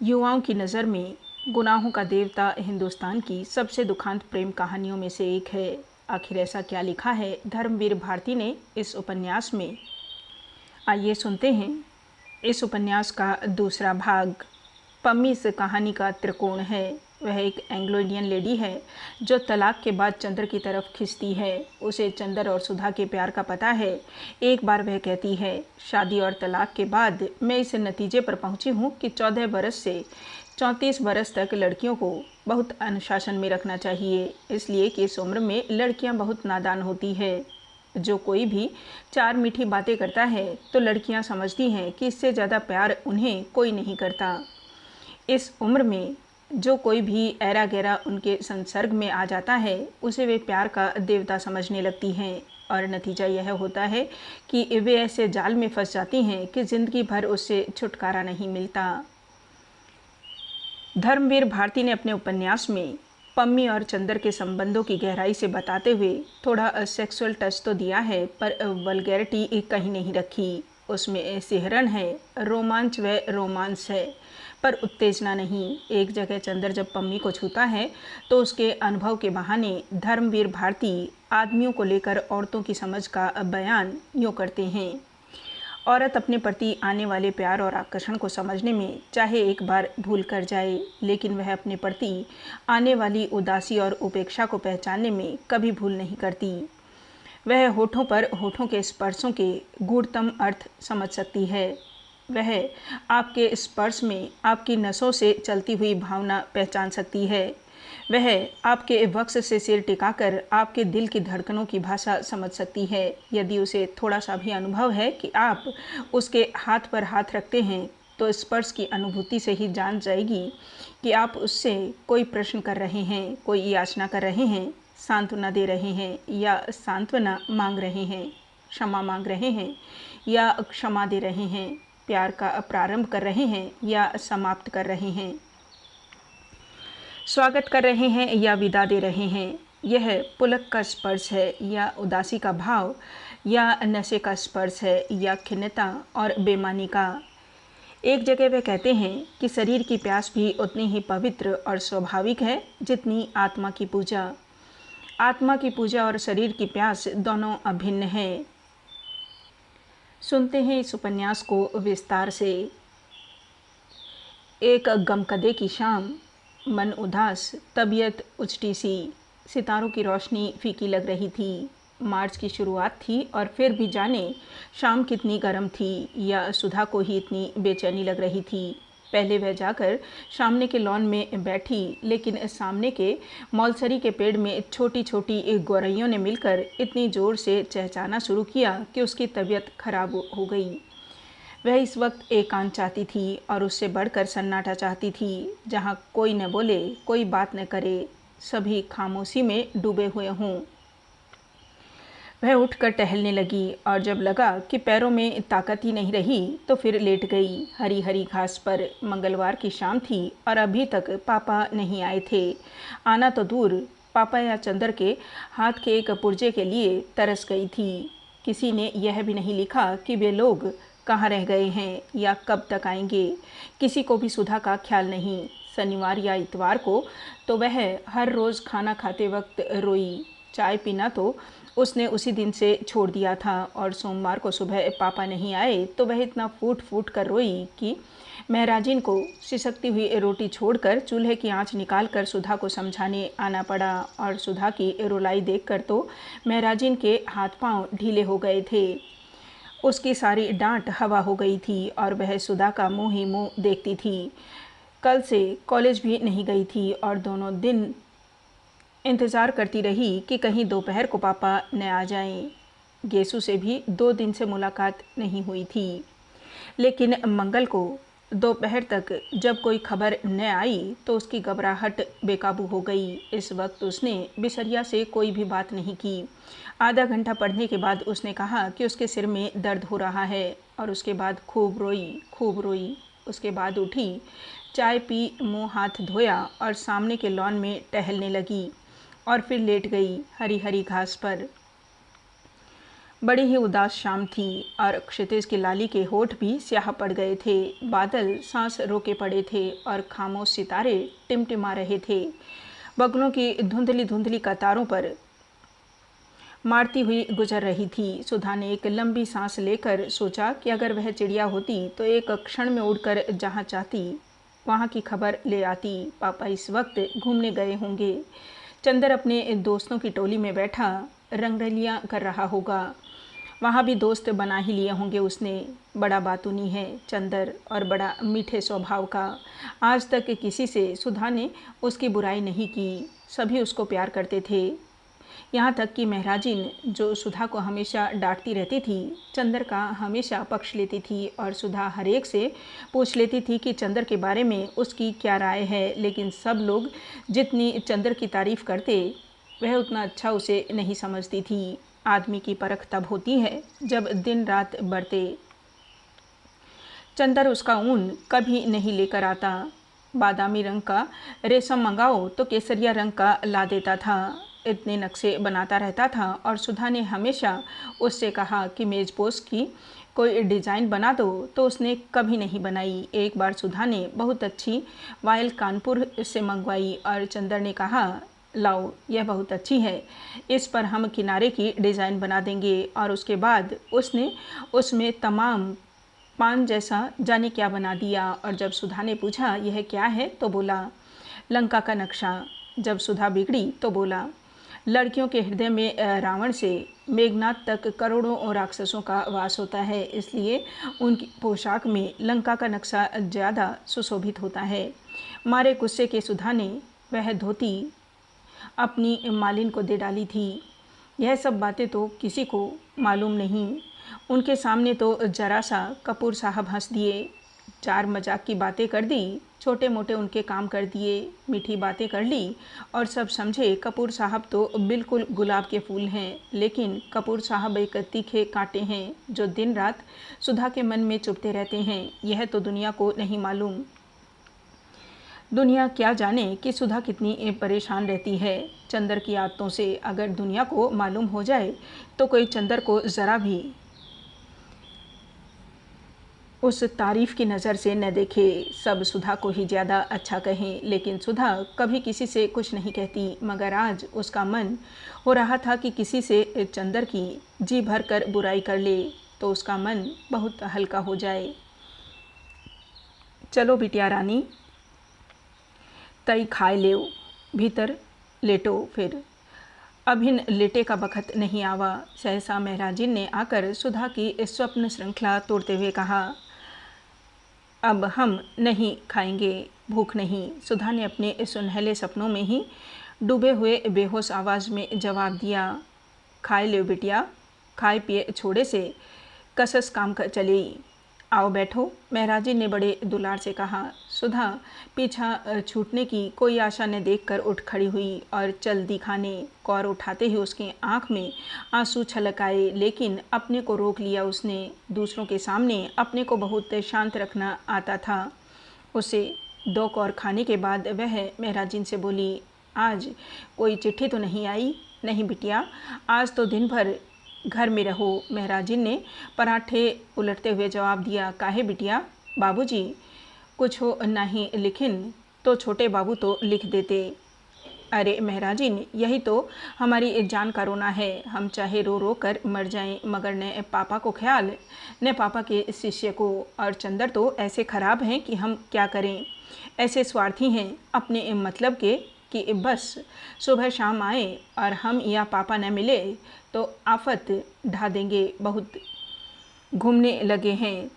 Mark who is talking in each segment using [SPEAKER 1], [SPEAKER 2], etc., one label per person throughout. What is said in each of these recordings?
[SPEAKER 1] युवाओं की नज़र में गुनाहों का देवता हिंदुस्तान की सबसे दुखंत प्रेम कहानियों में से एक है। आखिर ऐसा क्या लिखा है धर्मवीर भारती ने इस उपन्यास में? आइए सुनते हैं। इस उपन्यास का दूसरा भाग। पम्मी इस कहानी का त्रिकोण है। वह एक एंग्लो इंडियन लेडी है जो तलाक के बाद चंद्र की तरफ खिंचती है। उसे चंद्र और सुधा के प्यार का पता है। एक बार वह कहती है, शादी और तलाक के बाद मैं इस नतीजे पर पहुंची हूं कि 14 बरस से 34 बरस तक लड़कियों को बहुत अनुशासन में रखना चाहिए, इसलिए कि इस उम्र में लड़कियां बहुत नादान होती है। जो कोई भी चार मीठी बातें करता है तो लड़कियां समझती हैं कि इससे ज़्यादा प्यार उन्हें कोई नहीं करता। इस उम्र में जो कोई भी ऐरा गैरा उनके संसर्ग में आ जाता है उसे वे प्यार का देवता समझने लगती हैं, और नतीजा यह होता है कि वे ऐसे जाल में फंस जाती हैं कि ज़िंदगी भर उससे छुटकारा नहीं मिलता। धर्मवीर भारती ने अपने उपन्यास में पम्मी और चंदर के संबंधों की गहराई से बताते हुए थोड़ा सेक्सुअल टच तो दिया है, पर वल्गैरिटी कहीं नहीं रखी। उसमें सिहरन है, रोमांच व रोमांस है, पर उत्तेजना नहीं। एक जगह चंदर जब पम्मी को छूता है तो उसके अनुभव के बहाने धर्मवीर भारती आदमियों को लेकर औरतों की समझ का बयान यूँ करते हैं। औरत अपने प्रति आने वाले प्यार और आकर्षण को समझने में चाहे एक बार भूल कर जाए, लेकिन वह अपने प्रति आने वाली उदासी और उपेक्षा को पहचानने में कभी भूल नहीं करती। वह होठों पर होठों के स्पर्शों के गूढ़तम अर्थ समझ सकती है। वह आपके स्पर्श में आपकी नसों से चलती हुई भावना पहचान सकती है। वह आपके वक्स से सिर टिकाकर आपके दिल की धड़कनों की भाषा समझ सकती है। यदि उसे थोड़ा सा भी अनुभव है कि आप उसके हाथ पर हाथ रखते हैं तो स्पर्श की अनुभूति से ही जान जाएगी कि आप उससे कोई प्रश्न कर रहे हैं, कोई याचना कर रहे हैं, सांत्वना दे रहे हैं या सांत्वना मांग रहे हैं, क्षमा मांग रहे हैं या क्षमा दे रहे हैं, प्यार का प्रारंभ कर रहे हैं या समाप्त कर रहे हैं, स्वागत कर रहे हैं या विदा दे रहे हैं। यह पुलक का स्पर्श है या उदासी का भाव, या नशे का स्पर्श है या खिन्नता और बेमानी का। एक जगह वे कहते हैं कि शरीर की प्यास भी उतनी ही पवित्र और स्वाभाविक है जितनी आत्मा की पूजा। आत्मा की पूजा और शरीर की प्यास दोनों अभिन्न हैं। सुनते हैं इस उपन्यास को विस्तार से। एक गमकदे की शाम, मन उदास, तबीयत उचटी सी, सितारों की रोशनी फीकी लग रही थी। मार्च की शुरुआत थी और फिर भी जाने शाम कितनी गर्म थी, या सुधा को ही इतनी बेचैनी लग रही थी। पहले वह जाकर सामने के लॉन में बैठी, लेकिन सामने के मौलसरी के पेड़ में छोटी छोटी गौरैयों ने मिलकर इतनी ज़ोर से चहचहाना शुरू किया कि उसकी तबीयत खराब हो गई। वह इस वक्त एकांत चाहती थी और उससे बढ़कर सन्नाटा चाहती थी, जहाँ कोई न बोले, कोई बात न करे, सभी खामोशी में डूबे हुए हों। वह उठकर टहलने लगी और जब लगा कि पैरों में ताकत ही नहीं रही तो फिर लेट गई हरी हरी घास पर। मंगलवार की शाम थी और अभी तक पापा नहीं आए थे। आना तो दूर, पापा या चंदर के हाथ के एक पुर्जे के लिए तरस गई थी। किसी ने यह भी नहीं लिखा कि वे लोग कहाँ रह गए हैं या कब तक आएंगे। किसी को भी सुधा का ख्याल नहीं। शनिवार या इतवार को तो वह हर रोज़ खाना खाते वक्त रोई। चाय पीना तो उसने उसी दिन से छोड़ दिया था, और सोमवार को सुबह पापा नहीं आए तो वह इतना फूट फूट कर रोई कि महराजिन को सिसकती हुई रोटी छोड़कर चूल्हे की आंच निकालकर सुधा को समझाने आना पड़ा। और सुधा की रुलाई देखकर तो महराजिन के हाथ पांव ढीले हो गए थे। उसकी सारी डांट हवा हो गई थी और वह सुधा का मुंह ही मुंह देखती थी। कल से कॉलेज भी नहीं गई थी और दोनों दिन इंतज़ार करती रही कि कहीं दोपहर को पापा न आ जाएं। गेसू से भी 2 दिन से मुलाकात नहीं हुई थी, लेकिन मंगल को दोपहर तक जब कोई खबर न आई तो उसकी घबराहट बेकाबू हो गई। इस वक्त उसने बिसरिया से कोई भी बात नहीं की। आधा घंटा पढ़ने के बाद उसने कहा कि उसके सिर में दर्द हो रहा है, और उसके बाद खूब रोई, खूब रोई। उसके बाद उठी, चाय पी, मुंह हाथ धोया और सामने के लॉन में टहलने लगी और फिर लेट गई हरी हरी घास पर। बड़ी ही उदास शाम थी और क्षितिज की लाली के होठ भी स्याह पड़ गए थे। बादल सांस रोके पड़े थे और खामोश सितारे टिमटिमा रहे थे। बगलों की धुंधली धुंधली कतारों पर मारती हुई गुजर रही थी। सुधा ने एक लंबी सांस लेकर सोचा कि अगर वह चिड़िया होती तो एक क्षण में उड़कर जहाँ चाहती वहाँ की खबर ले आती। पापा इस वक्त घूमने गए होंगे। चंदर अपने दोस्तों की टोली में बैठा रंगरलियाँ कर रहा होगा। वहाँ भी दोस्त बना ही लिए होंगे उसने। बड़ा बातूनी है चंदर और बड़ा मीठे स्वभाव का। आज तक किसी से सुधा ने उसकी बुराई नहीं की। सभी उसको प्यार करते थे। यहाँ तक कि महराजिन जो सुधा को हमेशा डांटती रहती थी, चंदर का हमेशा पक्ष लेती थी और सुधा हर एक से पूछ लेती थी कि चंदर के बारे में उसकी क्या राय है। लेकिन सब लोग जितनी चंदर की तारीफ़ करते वह उतना अच्छा उसे नहीं समझती थी। आदमी की परख तब होती है जब दिन रात बढ़ते। चंदर उसका ऊन कभी नहीं लेकर आता। बादामी रंग का रेशम मंगाओ तो केसरिया रंग का ला देता था। इतने नक्शे बनाता रहता था और सुधा ने हमेशा उससे कहा कि मेज़पोश की कोई डिज़ाइन बना दो तो उसने कभी नहीं बनाई। एक बार सुधा ने बहुत अच्छी वायल कानपुर से मंगवाई और चंदर ने कहा, लाओ यह बहुत अच्छी है, इस पर हम किनारे की डिज़ाइन बना देंगे। और उसके बाद उसने उसमें तमाम पान जैसा जाने क्या बना दिया। और जब सुधा ने पूछा यह क्या है तो बोला, लंका का नक्शा। जब सुधा बिगड़ी तो बोला, लड़कियों के हृदय में रावण से मेघनाथ तक करोड़ों राक्षसों का वास होता है, इसलिए उनकी पोशाक में लंका का नक्शा ज़्यादा सुशोभित होता है। मारे गुस्से के सुधा ने वह धोती अपनी मालिन को दे डाली थी। यह सब बातें तो किसी को मालूम नहीं। उनके सामने तो जरा सा कपूर साहब हंस दिए, चार मजाक की बातें कर दी, छोटे मोटे उनके काम कर दिए, मीठी बातें कर ली और सब समझे कपूर साहब तो बिल्कुल गुलाब के फूल हैं। लेकिन कपूर साहब एक तीखे कांटे हैं जो दिन रात सुधा के मन में चुभते रहते हैं। यह तो दुनिया को नहीं मालूम। दुनिया क्या जाने कि सुधा कितनी परेशान रहती है चंदर की आदतों से। अगर दुनिया को मालूम हो जाए तो कोई चंदर को ज़रा भी उस तारीफ़ की नज़र से न देखे, सब सुधा को ही ज़्यादा अच्छा कहें। लेकिन सुधा कभी किसी से कुछ नहीं कहती, मगर आज उसका मन हो रहा था कि किसी से चंदर की जी भर कर बुराई कर ले तो उसका मन बहुत हल्का हो जाए। चलो बिटिया रानी, तई खाए लेओ, भीतर लेटो फिर। अभिन लेटे का बखत नहीं आवा। सहसा महराजिन ने आकर सुधा की इस स्वप्न श्रृंखला तोड़ते हुए कहा, अब हम नहीं खाएंगे, भूख नहीं। सुधा ने अपने सुनहले सपनों में ही डूबे हुए बेहोश आवाज़ में जवाब दिया, खाए ले बिटिया, खाए पिए छोड़े से कसस काम कर चली। आओ बैठो, महराजी ने बड़े दुलार से कहा। सुधा पीछा छूटने की कोई आशा न देखकर उठ खड़ी हुई और चल दिखाने। कौर उठाते ही उसकी आंख में आंसू छलक आए, लेकिन अपने को रोक लिया उसने। दूसरों के सामने अपने को बहुत शांत रखना आता था उसे। 2 कौर खाने के बाद वह महराजिन से बोली, आज कोई चिट्ठी तो नहीं आई? नहीं बिटिया, आज तो दिन भर घर में रहो, महराजिन ने पराठे उलटते हुए जवाब दिया। काहे बिटिया? बाबूजी कुछ हो नहीं लिखिन तो छोटे बाबू तो लिख देते। अरे महराजिन, यही तो हमारी जान का रोना है। हम चाहे रो रो कर मर जाएं, मगर न पापा को ख्याल न पापा के शिष्य को। और चंदर तो ऐसे खराब हैं कि हम क्या करें। ऐसे स्वार्थी हैं अपने मतलब के कि बस सुबह शाम आए और हम या पापा न मिले तो आफत ढा देंगे। बहुत घूमने लगे हैं,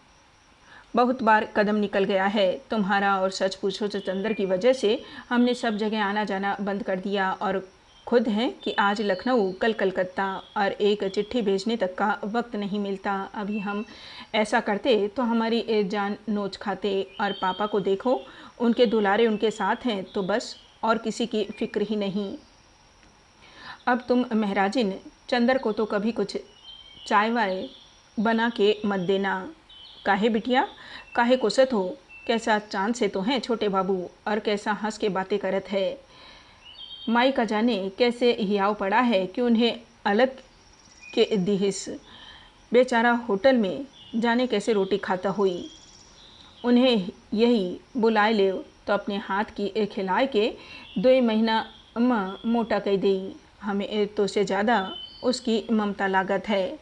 [SPEAKER 1] बहुत बार कदम निकल गया है तुम्हारा। और सच पूछो तो चंदर की वजह से हमने सब जगह आना जाना बंद कर दिया और खुद हैं कि आज लखनऊ कल कलकत्ता और एक चिट्ठी भेजने तक का वक्त नहीं मिलता। अभी हम ऐसा करते तो हमारी जान नोच खाते। और पापा को देखो, उनके दुलारे उनके साथ हैं तो बस, और किसी की फिक्र ही नहीं। अब तुम महराजिन चंदर को तो कभी कुछ चाय वाय बना के मत देना। काहे बिटिया, काहे कोसत हो? कैसा चांद से तो हैं छोटे बाबू और कैसा हंस के बातें करत है। माई का जाने कैसे हियाव पड़ा है कि उन्हें अलग के दिहिस। बेचारा होटल में जाने कैसे रोटी खाता हुई। उन्हें यही बुलाए ले तो अपने हाथ की एक खिलाए के 2 महीना मोटा कह दी। हमें तो से ज़्यादा उसकी ममता लागत है।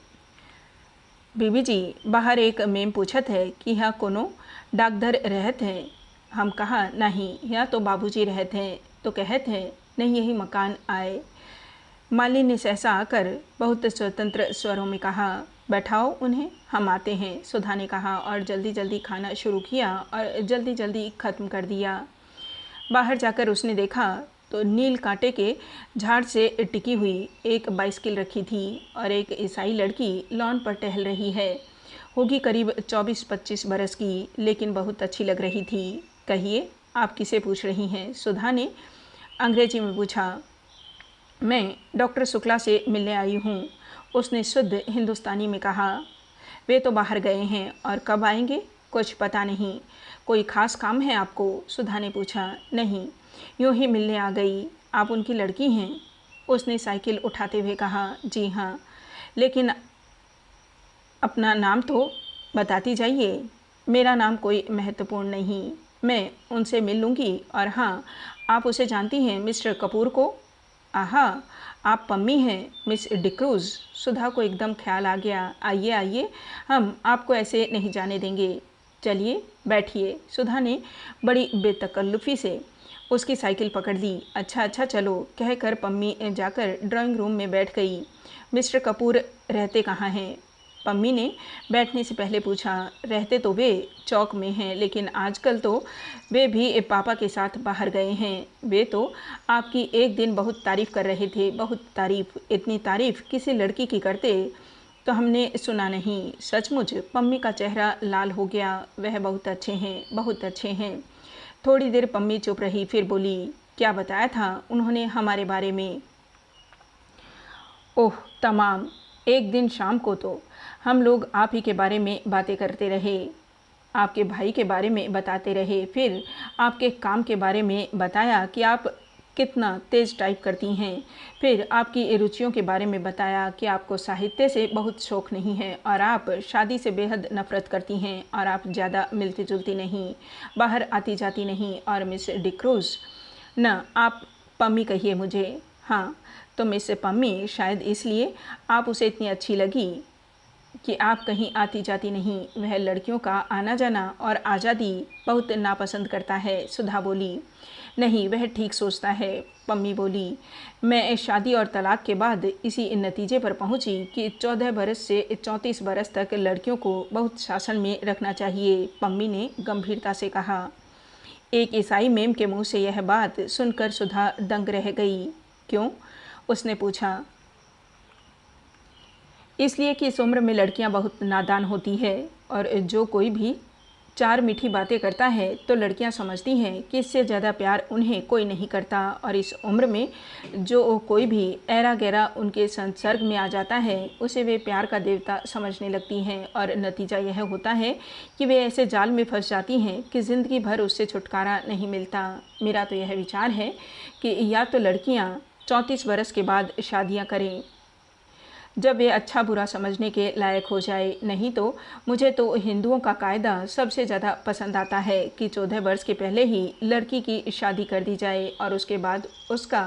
[SPEAKER 1] बीबी जी, बाहर एक मेम पूछत है कि यहाँ कोनो डाकघर रहत हैं। हम कहा नहीं, यहाँ तो बाबूजी रहते हैं। तो कहते हैं नहीं, यही मकान आए। माली ने सहसा आकर बहुत स्वतंत्र स्वरों में कहा, बैठाओ उन्हें, हम आते हैं। सुधा ने कहा और जल्दी जल्दी खाना शुरू किया और जल्दी जल्दी ख़त्म कर दिया। बाहर जाकर उसने देखा तो नील कांटे के झाड़ से टिकी हुई एक बाइसिकल रखी थी और एक ईसाई लड़की लॉन पर टहल रही है। होगी करीब 24-25 बरस की, लेकिन बहुत अच्छी लग रही थी। कहिए, आप किसे पूछ रही हैं? सुधा ने अंग्रेजी में पूछा। मैं डॉक्टर शुक्ला से मिलने आई हूँ, उसने शुद्ध हिंदुस्तानी में कहा। वे तो बाहर गए हैं और कब आएंगे? कुछ पता नहीं। कोई ख़ास काम है आपको? सुधा ने पूछा। नहीं, यूँ ही मिलने आ गई। आप उनकी लड़की हैं? उसने साइकिल उठाते हुए कहा। जी हाँ, लेकिन अपना नाम तो बताती जाइए। मेरा नाम कोई महत्वपूर्ण नहीं, मैं उनसे मिल लूँगी। और हाँ, आप उसे जानती हैं, मिस्टर कपूर को? आहा, आप पम्मी हैं, मिस डिक्रूज़। सुधा को एकदम ख्याल आ गया। आइए आइए, हम आपको ऐसे नहीं जाने देंगे। चलिए बैठिए। सुधा ने बड़ी बेतकल्लुफ़ी से उसकी साइकिल पकड़ ली। अच्छा अच्छा चलो, कहकर पम्मी जाकर ड्राइंग रूम में बैठ गई। मिस्टर कपूर रहते कहाँ हैं? पम्मी ने बैठने से पहले पूछा। रहते तो वे चौक में हैं, लेकिन आजकल तो वे भी पापा के साथ बाहर गए हैं। वे तो आपकी एक दिन बहुत तारीफ़ कर रहे थे, बहुत तारीफ़। इतनी तारीफ़ किसी लड़की की करते तो हमने सुना नहीं। सचमुच? पम्मी का चेहरा लाल हो गया। वह बहुत अच्छे हैं, बहुत अच्छे हैं। थोड़ी देर पम्मी चुप रही, फिर बोली, क्या बताया था उन्होंने हमारे बारे में? ओह तमाम। एक दिन शाम को तो हम लोग आप ही के बारे में बातें करते रहे, आपके भाई के बारे में बताते रहे, फिर आपके काम के बारे में बताया कि आप कितना तेज़ टाइप करती हैं, फिर आपकी रुचियों के बारे में बताया कि आपको साहित्य से बहुत शौक़ नहीं है और आप शादी से बेहद नफ़रत करती हैं और आप ज़्यादा मिलती जुलती नहीं, बाहर आती जाती नहीं। और मिस डिक्रूज़, न आप पम्मी कहिए मुझे। हाँ, तो मिस पम्मी, शायद इसलिए आप उसे इतनी अच्छी लगी कि आप कहीं आती जाती नहीं। वह लड़कियों का आना जाना और आज़ादी बहुत नापसंद करता है। सुधा बोली। नहीं, वह ठीक सोचता है। पम्मी बोली। मैं शादी और तलाक के बाद इसी नतीजे पर पहुंची कि 14 बरस से 34 बरस तक लड़कियों को बहुत शासन में रखना चाहिए। पम्मी ने गंभीरता से कहा। एक ईसाई मेम के मुँह से यह बात सुनकर सुधा दंग रह गई। क्यों? उसने पूछा। इसलिए कि इस उम्र में लड़कियां बहुत नादान होती है और जो कोई भी 4 मीठी बातें करता है तो लड़कियां समझती हैं कि इससे ज़्यादा प्यार उन्हें कोई नहीं करता। और इस उम्र में जो कोई भी ऐरा गैरा उनके संसर्ग में आ जाता है उसे वे प्यार का देवता समझने लगती हैं और नतीजा यह होता है कि वे ऐसे जाल में फंस जाती हैं कि ज़िंदगी भर उससे छुटकारा नहीं मिलता। मेरा तो यह विचार है कि या तो लड़कियाँ 34 बरस के बाद शादियाँ करें, जब वे अच्छा बुरा समझने के लायक हो जाए। नहीं तो मुझे तो हिंदुओं का कायदा सबसे ज़्यादा पसंद आता है कि 14 वर्ष के पहले ही लड़की की शादी कर दी जाए और उसके बाद उसका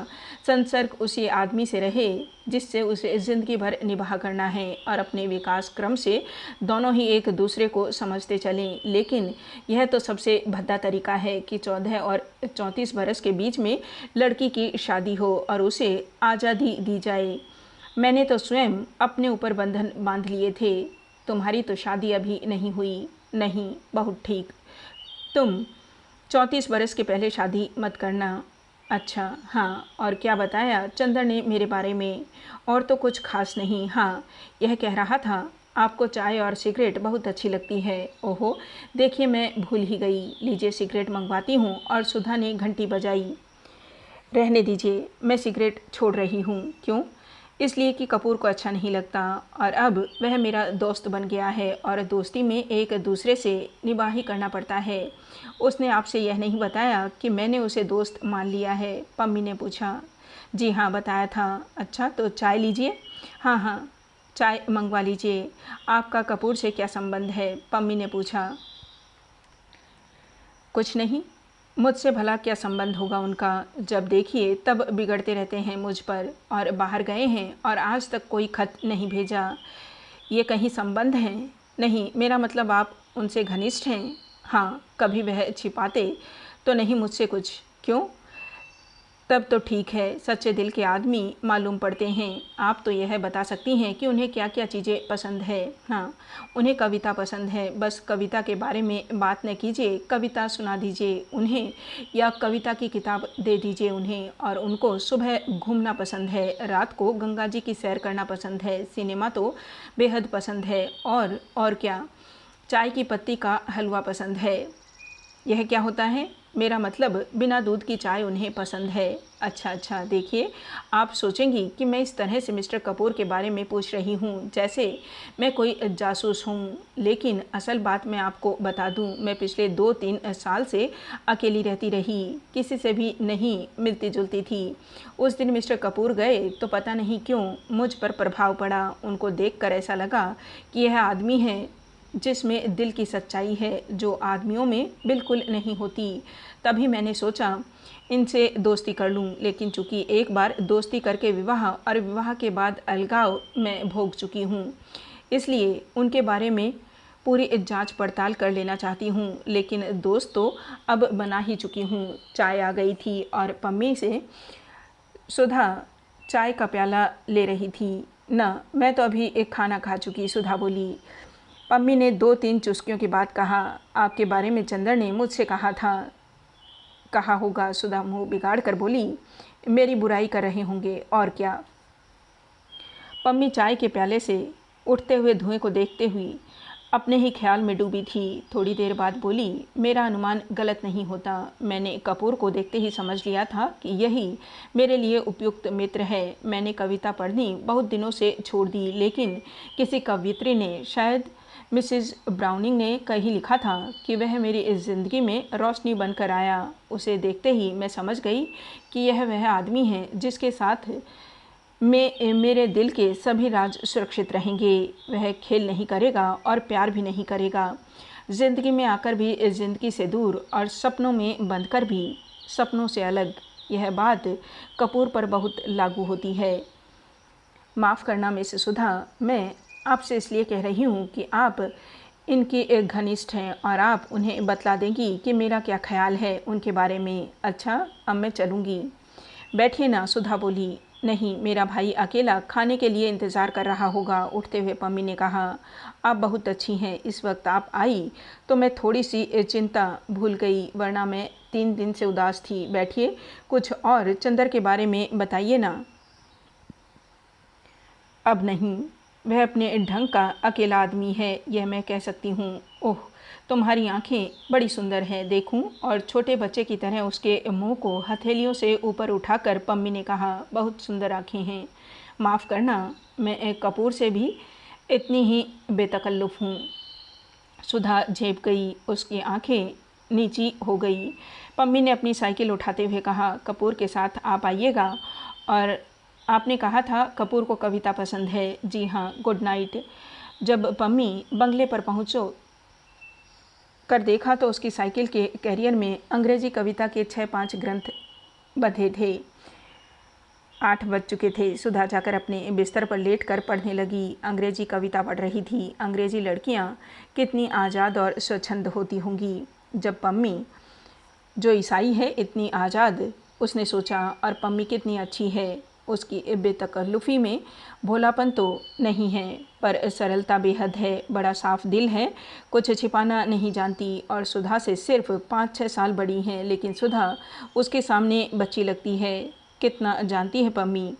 [SPEAKER 1] संसर्ग उसी आदमी से रहे जिससे उसे ज़िंदगी भर निभाह करना है और अपने विकास क्रम से दोनों ही एक दूसरे को समझते चलें। लेकिन यह तो सबसे भद्दा तरीका है कि 14 और 34 बरस के बीच में लड़की की शादी हो और उसे आज़ादी दी जाए। मैंने तो स्वयं अपने ऊपर बंधन बांध लिए थे। तुम्हारी तो शादी अभी नहीं हुई। नहीं, बहुत ठीक। तुम 34 बरस के पहले शादी मत करना। अच्छा, हाँ, और क्या बताया चंदर ने मेरे बारे में? और तो कुछ खास नहीं। हाँ, यह कह रहा था आपको चाय और सिगरेट बहुत अच्छी लगती है। ओहो, देखिए मैं भूल ही गई। लीजिए सिगरेट मंगवाती हूँ। और सुधा ने घंटी बजाई। रहने दीजिए, मैं सिगरेट छोड़ रही हूँ। क्यों? इसलिए कि कपूर को अच्छा नहीं लगता और अब वह मेरा दोस्त बन गया है और दोस्ती में एक दूसरे से निबाही करना पड़ता है। उसने आपसे यह नहीं बताया कि मैंने उसे दोस्त मान लिया है? पम्मी ने पूछा। जी हाँ, बताया था। अच्छा, तो चाय लीजिए। हाँ हाँ, चाय मंगवा लीजिए। आपका कपूर से क्या संबंध है? पम्मी ने पूछा। कुछ नहीं, मुझसे भला क्या संबंध होगा उनका? जब देखिए तब बिगड़ते रहते हैं मुझ पर, और बाहर गए हैं और आज तक कोई खत नहीं भेजा। ये कहीं संबंध है? नहीं, मेरा मतलब आप उनसे घनिष्ठ हैं? हाँ। कभी वह छिपाते तो नहीं मुझसे कुछ? क्यों? तब तो ठीक है, सच्चे दिल के आदमी मालूम पड़ते हैं। आप तो यह बता सकती हैं कि उन्हें क्या क्या चीज़ें पसंद है? हाँ, उन्हें कविता पसंद है। बस कविता के बारे में बात न कीजिए, कविता सुना दीजिए उन्हें, या कविता की किताब दे दीजिए उन्हें। और उनको सुबह घूमना पसंद है, रात को गंगा जी की सैर करना पसंद है, सिनेमा तो बेहद पसंद है, और क्या, चाय की पत्ती का हलवा पसंद है। यह क्या होता है? मेरा मतलब बिना दूध की चाय उन्हें पसंद है। अच्छा अच्छा, देखिए, आप सोचेंगी कि मैं इस तरह से मिस्टर कपूर के बारे में पूछ रही हूँ जैसे मैं कोई जासूस हूँ, लेकिन असल बात मैं आपको बता दूँ, मैं पिछले 2-3 साल से अकेली रहती रही, किसी से भी नहीं मिलती जुलती थी। उस दिन मिस्टर कपूर गए तो पता नहीं क्यों मुझ पर प्रभाव पड़ा। उनको देखकर ऐसा लगा कि यह आदमी है जिसमें दिल की सच्चाई है, जो आदमियों में बिल्कुल नहीं होती। तभी मैंने सोचा इनसे दोस्ती कर लूं, लेकिन चूंकि एक बार दोस्ती करके विवाह और विवाह के बाद अलगाव मैं भोग चुकी हूं, इसलिए उनके बारे में पूरी जांच पड़ताल कर लेना चाहती हूं। लेकिन दोस्त तो अब बना ही चुकी हूं। चाय आ गई थी और पम्मी से सुधा चाय का प्याला ले रही थी। न, मैं तो अभी एक खाना खा चुकी, सुधा बोली। पम्मी ने 2-3 चुस्कियों के बाद कहा, आपके बारे में चंदर ने मुझसे कहा था। कहा होगा, सुधा मुंह बिगाड़ कर बोली। मेरी बुराई कर रहे होंगे, और क्या। पम्मी चाय के प्याले से उठते हुए धुएं को देखते हुए अपने ही ख्याल में डूबी थी। थोड़ी देर बाद बोली, मेरा अनुमान गलत नहीं होता। मैंने कपूर को देखते ही समझ लिया था कि यही मेरे लिए उपयुक्त मित्र है। मैंने कविता पढ़नी बहुत दिनों से छोड़ दी, लेकिन किसी कवयित्री ने, शायद मिसेस ब्राउनिंग ने कहीं लिखा था कि वह मेरी इस ज़िंदगी में रोशनी बनकर आया। उसे देखते ही मैं समझ गई कि यह वह आदमी है जिसके साथ मेरे दिल के सभी राज सुरक्षित रहेंगे। वह खेल नहीं करेगा और प्यार भी नहीं करेगा। ज़िंदगी में आकर भी इस ज़िंदगी से दूर, और सपनों में बंधकर भी सपनों से अलग। यह बात कपूर पर बहुत लागू होती है। माफ़ करना मिस सुधा, मैं आपसे इसलिए कह रही हूँ कि आप इनकी एक घनिष्ठ हैं और आप उन्हें बतला देंगी कि मेरा क्या ख्याल है उनके बारे में। अच्छा, अब मैं चलूँगी। बैठिए ना, सुधा बोली। नहीं, मेरा भाई अकेला खाने के लिए इंतज़ार कर रहा होगा, उठते हुए पम्मी ने कहा। आप बहुत अच्छी हैं, इस वक्त आप आई तो मैं थोड़ी सी चिंता भूल गई, वरना मैं 3 दिन से उदास थी। बैठिए, कुछ और चंदर के बारे में बताइए ना। अब नहीं, वह अपने ढंग का अकेला आदमी है, यह मैं कह सकती हूँ। ओह, तुम्हारी आंखें बड़ी सुंदर हैं, देखूं? और छोटे बच्चे की तरह उसके मुंह को हथेलियों से ऊपर उठाकर पम्मी ने कहा, बहुत सुंदर आंखें हैं। माफ़ करना, मैं एक कपूर से भी इतनी ही बेतकल्लुफ़ हूँ। सुधा झेप गई, उसकी आंखें नीची हो गई। पम्मी ने अपनी साइकिल उठाते हुए कहा, कपूर के साथ आप आइएगा। और आपने कहा था कपूर को कविता पसंद है। जी हाँ, गुड नाइट। जब पम्मी बंगले पर पहुँचो कर देखा तो उसकी साइकिल के कैरियर में अंग्रेजी कविता के 6-5 ग्रंथ बंधे थे। 8 बज चुके थे। सुधा जाकर अपने बिस्तर पर लेटकर पढ़ने लगी। अंग्रेजी कविता पढ़ रही थी। अंग्रेजी लड़कियाँ कितनी आज़ाद और स्वच्छंद होती होंगी। जब पम्मी, जो ईसाई है, इतनी आज़ाद, उसने सोचा, और पम्मी कितनी अच्छी है। उसकी बेतकल्लुफ़ी में भोलापन तो नहीं है, पर सरलता बेहद है। बड़ा साफ दिल है, कुछ छिपाना नहीं जानती। और सुधा से सिर्फ 5-6 साल बड़ी हैं, लेकिन सुधा उसके सामने बच्ची लगती है। कितना जानती है पम्मी,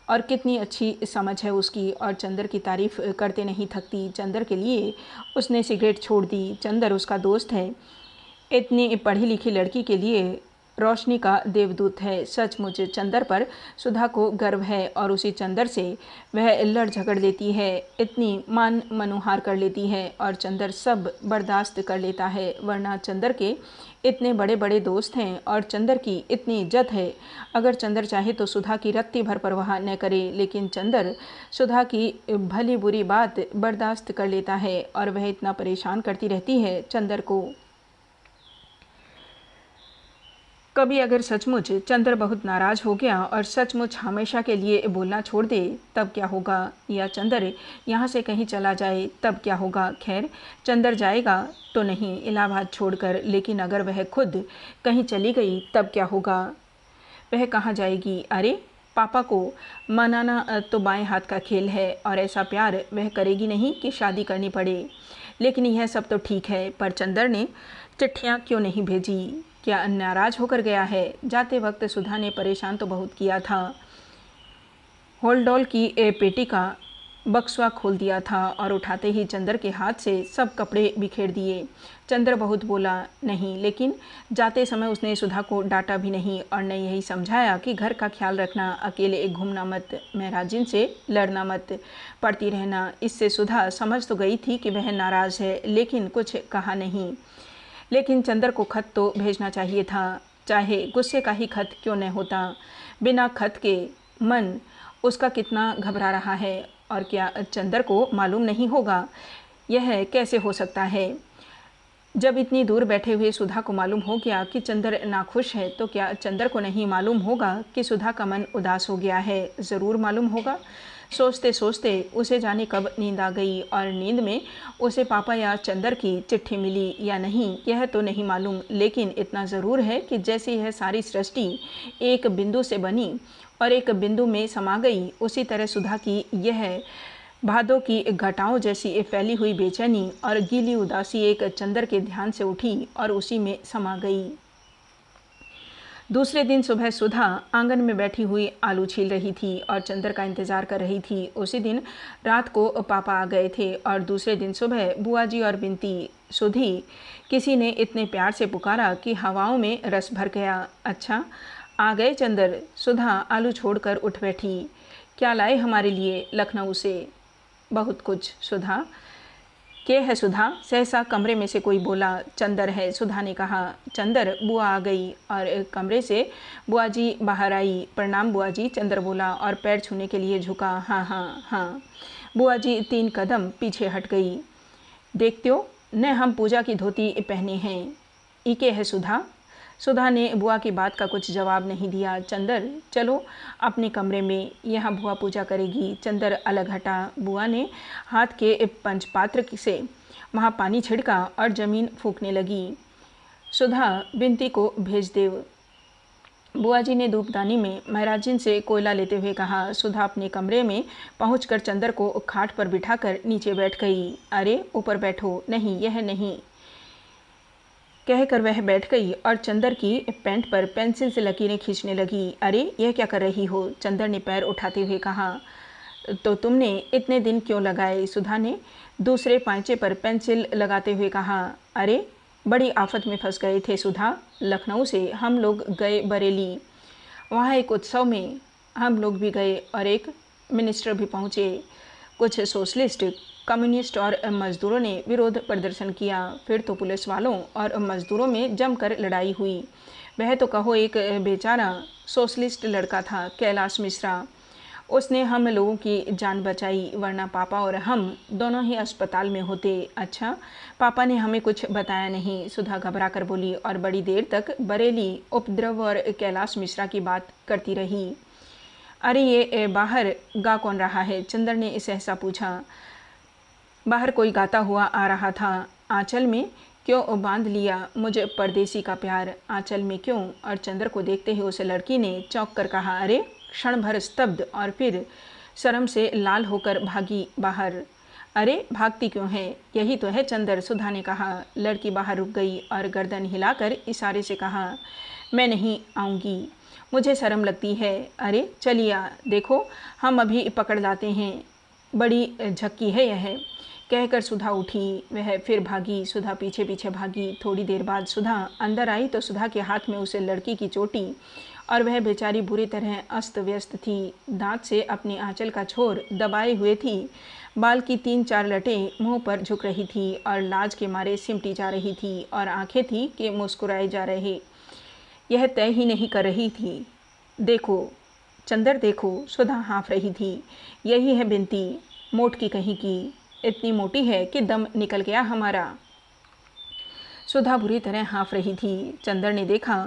[SPEAKER 1] और कितनी अच्छी समझ है उसकी। और चंदर की तारीफ़ करते नहीं थकती। चंदर के लिए उसने सिगरेट छोड़ दी। चंदर उसका दोस्त है। इतनी पढ़ी लिखी लड़की के लिए रोशनी का देवदूत है। सचमुच चंदर पर सुधा को गर्व है और उसी चंदर से वह लड़ झगड़ लेती है, इतनी मान मनुहार कर लेती है और चंदर सब बर्दाश्त कर लेता है। वरना चंदर के इतने बड़े बड़े दोस्त हैं और चंदर की इतनी इज्जत है। अगर चंदर चाहे तो सुधा की रत्ती भर परवाह न करे, लेकिन चंदर सुधा की भली बुरी बात बर्दाश्त कर लेता है और वह इतना परेशान करती रहती है चंदर को। कभी अगर सचमुच चंदर बहुत नाराज़ हो गया और सचमुच हमेशा के लिए बोलना छोड़ दे तब क्या होगा, या चंदर यहाँ से कहीं चला जाए तब क्या होगा। खैर, चंदर जाएगा तो नहीं इलाहाबाद छोड़कर, लेकिन अगर वह खुद कहीं चली गई तब क्या होगा। वह कहाँ जाएगी। अरे पापा को मनाना तो बाएं हाथ का खेल है और ऐसा प्यार वह करेगी नहीं कि शादी करनी पड़े। लेकिन यह सब तो ठीक है, पर चंदर ने चिट्ठियाँ क्यों नहीं भेजी? क्या नाराज़ होकर गया है? जाते वक्त सुधा ने परेशान तो बहुत किया था। होल्डॉल की पेटी का बक्सवा खोल दिया था और उठाते ही चंदर के हाथ से सब कपड़े बिखेर दिए। चंदर बहुत बोला नहीं, लेकिन जाते समय उसने सुधा को डांटा भी नहीं और न यही समझाया कि घर का ख्याल रखना, अकेले घूमना मत, महराजिन से लड़ना मत, पढ़ती रहना। इससे सुधा समझ तो गई थी कि वह नाराज़ है, लेकिन कुछ कहा नहीं। लेकिन चंदर को खत तो भेजना चाहिए था, चाहे गुस्से का ही खत क्यों न होता। बिना खत के मन उसका कितना घबरा रहा है, और क्या चंदर को मालूम नहीं होगा? यह कैसे हो सकता है? जब इतनी दूर बैठे हुए सुधा को मालूम हो गया कि चंदर नाखुश है, तो क्या चंदर को नहीं मालूम होगा कि सुधा का मन उदास हो गया है? ज़रूर मालूम होगा। सोचते सोचते उसे जाने कब नींद आ गई, और नींद में उसे पापा या चंदर की चिट्ठी मिली या नहीं यह तो नहीं मालूम, लेकिन इतना ज़रूर है कि जैसे यह सारी सृष्टि एक बिंदु से बनी और एक बिंदु में समा गई, उसी तरह सुधा की यह भादों की घटाओं जैसी फैली हुई बेचैनी और गीली उदासी एक चंदर के ध्यान से उठी और उसी में समा गई। दूसरे दिन सुबह सुधा आंगन में बैठी हुई आलू छील रही थी और चंदर का इंतज़ार कर रही थी। उसी दिन रात को पापा आ गए थे और दूसरे दिन सुबह बुआ जी और बिनती सुधी किसी ने इतने प्यार से पुकारा कि हवाओं में रस भर गया। अच्छा, आ गए चंदर। सुधा आलू छोड़कर उठ बैठी। क्या लाए हमारे लिए लखनऊ से? बहुत कुछ सुधा। के है सुधा? सहसा कमरे में से कोई बोला। चंदर है, सुधा ने कहा। चंदर, बुआ आ गई। और कमरे से बुआ जी बाहर आई। प्रणाम बुआ जी, चंदर बोला और पैर छूने के लिए झुका। हाँ हाँ हाँ। बुआ जी 3 कदम पीछे हट गई। देखते हो न, हम पूजा की धोती पहने हैं। इके है सुधा। सुधा ने बुआ की बात का कुछ जवाब नहीं दिया। चंदर, चलो अपने कमरे में, यहाँ बुआ पूजा करेगी। चंदर अलग हटा। बुआ ने हाथ के पंचपात्र से वहाँ पानी छिड़का और ज़मीन फूंकने लगी। सुधा, बिनती को भेज दे। बुआ जी ने धूपदानी में महराजिन से कोयला लेते हुए कहा। सुधा अपने कमरे में पहुंचकर चंदर को खाट पर बिठाकर नीचे बैठ गई। अरे ऊपर बैठो। नहीं, यह नहीं, कहकर वह बैठ गई और चंदर की पैंट पर पेंसिल से लकीरें खींचने लगी। अरे यह क्या कर रही हो? चंदर ने पैर उठाते हुए कहा। तो तुमने इतने दिन क्यों लगाए? सुधा ने दूसरे पांचे पर पेंसिल लगाते हुए कहा। अरे बड़ी आफत में फंस गए थे सुधा। लखनऊ से हम लोग गए बरेली, वहाँ एक उत्सव में हम लोग भी गए और एक मिनिस्टर भी पहुँचे। कुछ सोशलिस्ट, कम्युनिस्ट और मज़दूरों ने विरोध प्रदर्शन किया। फिर तो पुलिस वालों और मज़दूरों में जमकर लड़ाई हुई। वह तो कहो एक बेचारा सोशलिस्ट लड़का था, कैलाश मिश्रा, उसने हम लोगों की जान बचाई, वरना पापा और हम दोनों ही अस्पताल में होते। अच्छा, पापा ने हमें कुछ बताया नहीं? सुधा घबरा कर बोली और बड़ी देर तक बरेली उपद्रव और कैलाश मिश्रा की बात करती रही। अरे ये बाहर गा कौन रहा है? चंदर ने सहसा पूछा। बाहर कोई गाता हुआ आ रहा था। आंचल में क्यों बांध लिया मुझे परदेसी का प्यार? आंचल में क्यों? और चंदर को देखते ही उस लड़की ने चौंक कर कहा। अरे! क्षण भर स्तब्ध और फिर शर्म से लाल होकर भागी बाहर। अरे भागती क्यों है? यही तो है चंदर, सुधा ने कहा। लड़की बाहर रुक गई और गर्दन हिलाकर इशारे से कहा, मैं नहीं आऊँगी, मुझे शर्म लगती है। अरे चलिए देखो, हम अभी पकड़ लाते हैं, बड़ी झक्की है यह। कहकर सुधा उठी। वह फिर भागी। सुधा पीछे पीछे भागी। थोड़ी देर बाद सुधा अंदर आई तो सुधा के हाथ में उसे लड़की की चोटी और वह बेचारी बुरी तरह अस्त व्यस्त थी। दांत से अपनी आंचल का छोर दबाए हुए थी। बाल की 3-4 लटें मुंह पर झुक रही थी और लाज के मारे सिमटी जा रही थी और आंखें थी कि मुस्कुराए जा रहे। यह तय ही नहीं कर रही थी। देखो चंदर, देखो, सुधा हाँफ रही थी। यही है बिनती, मोट की कहीं की, इतनी मोटी है कि दम निकल गया हमारा। सुधा बुरी तरह हाँफ रही थी। चंदर ने देखा,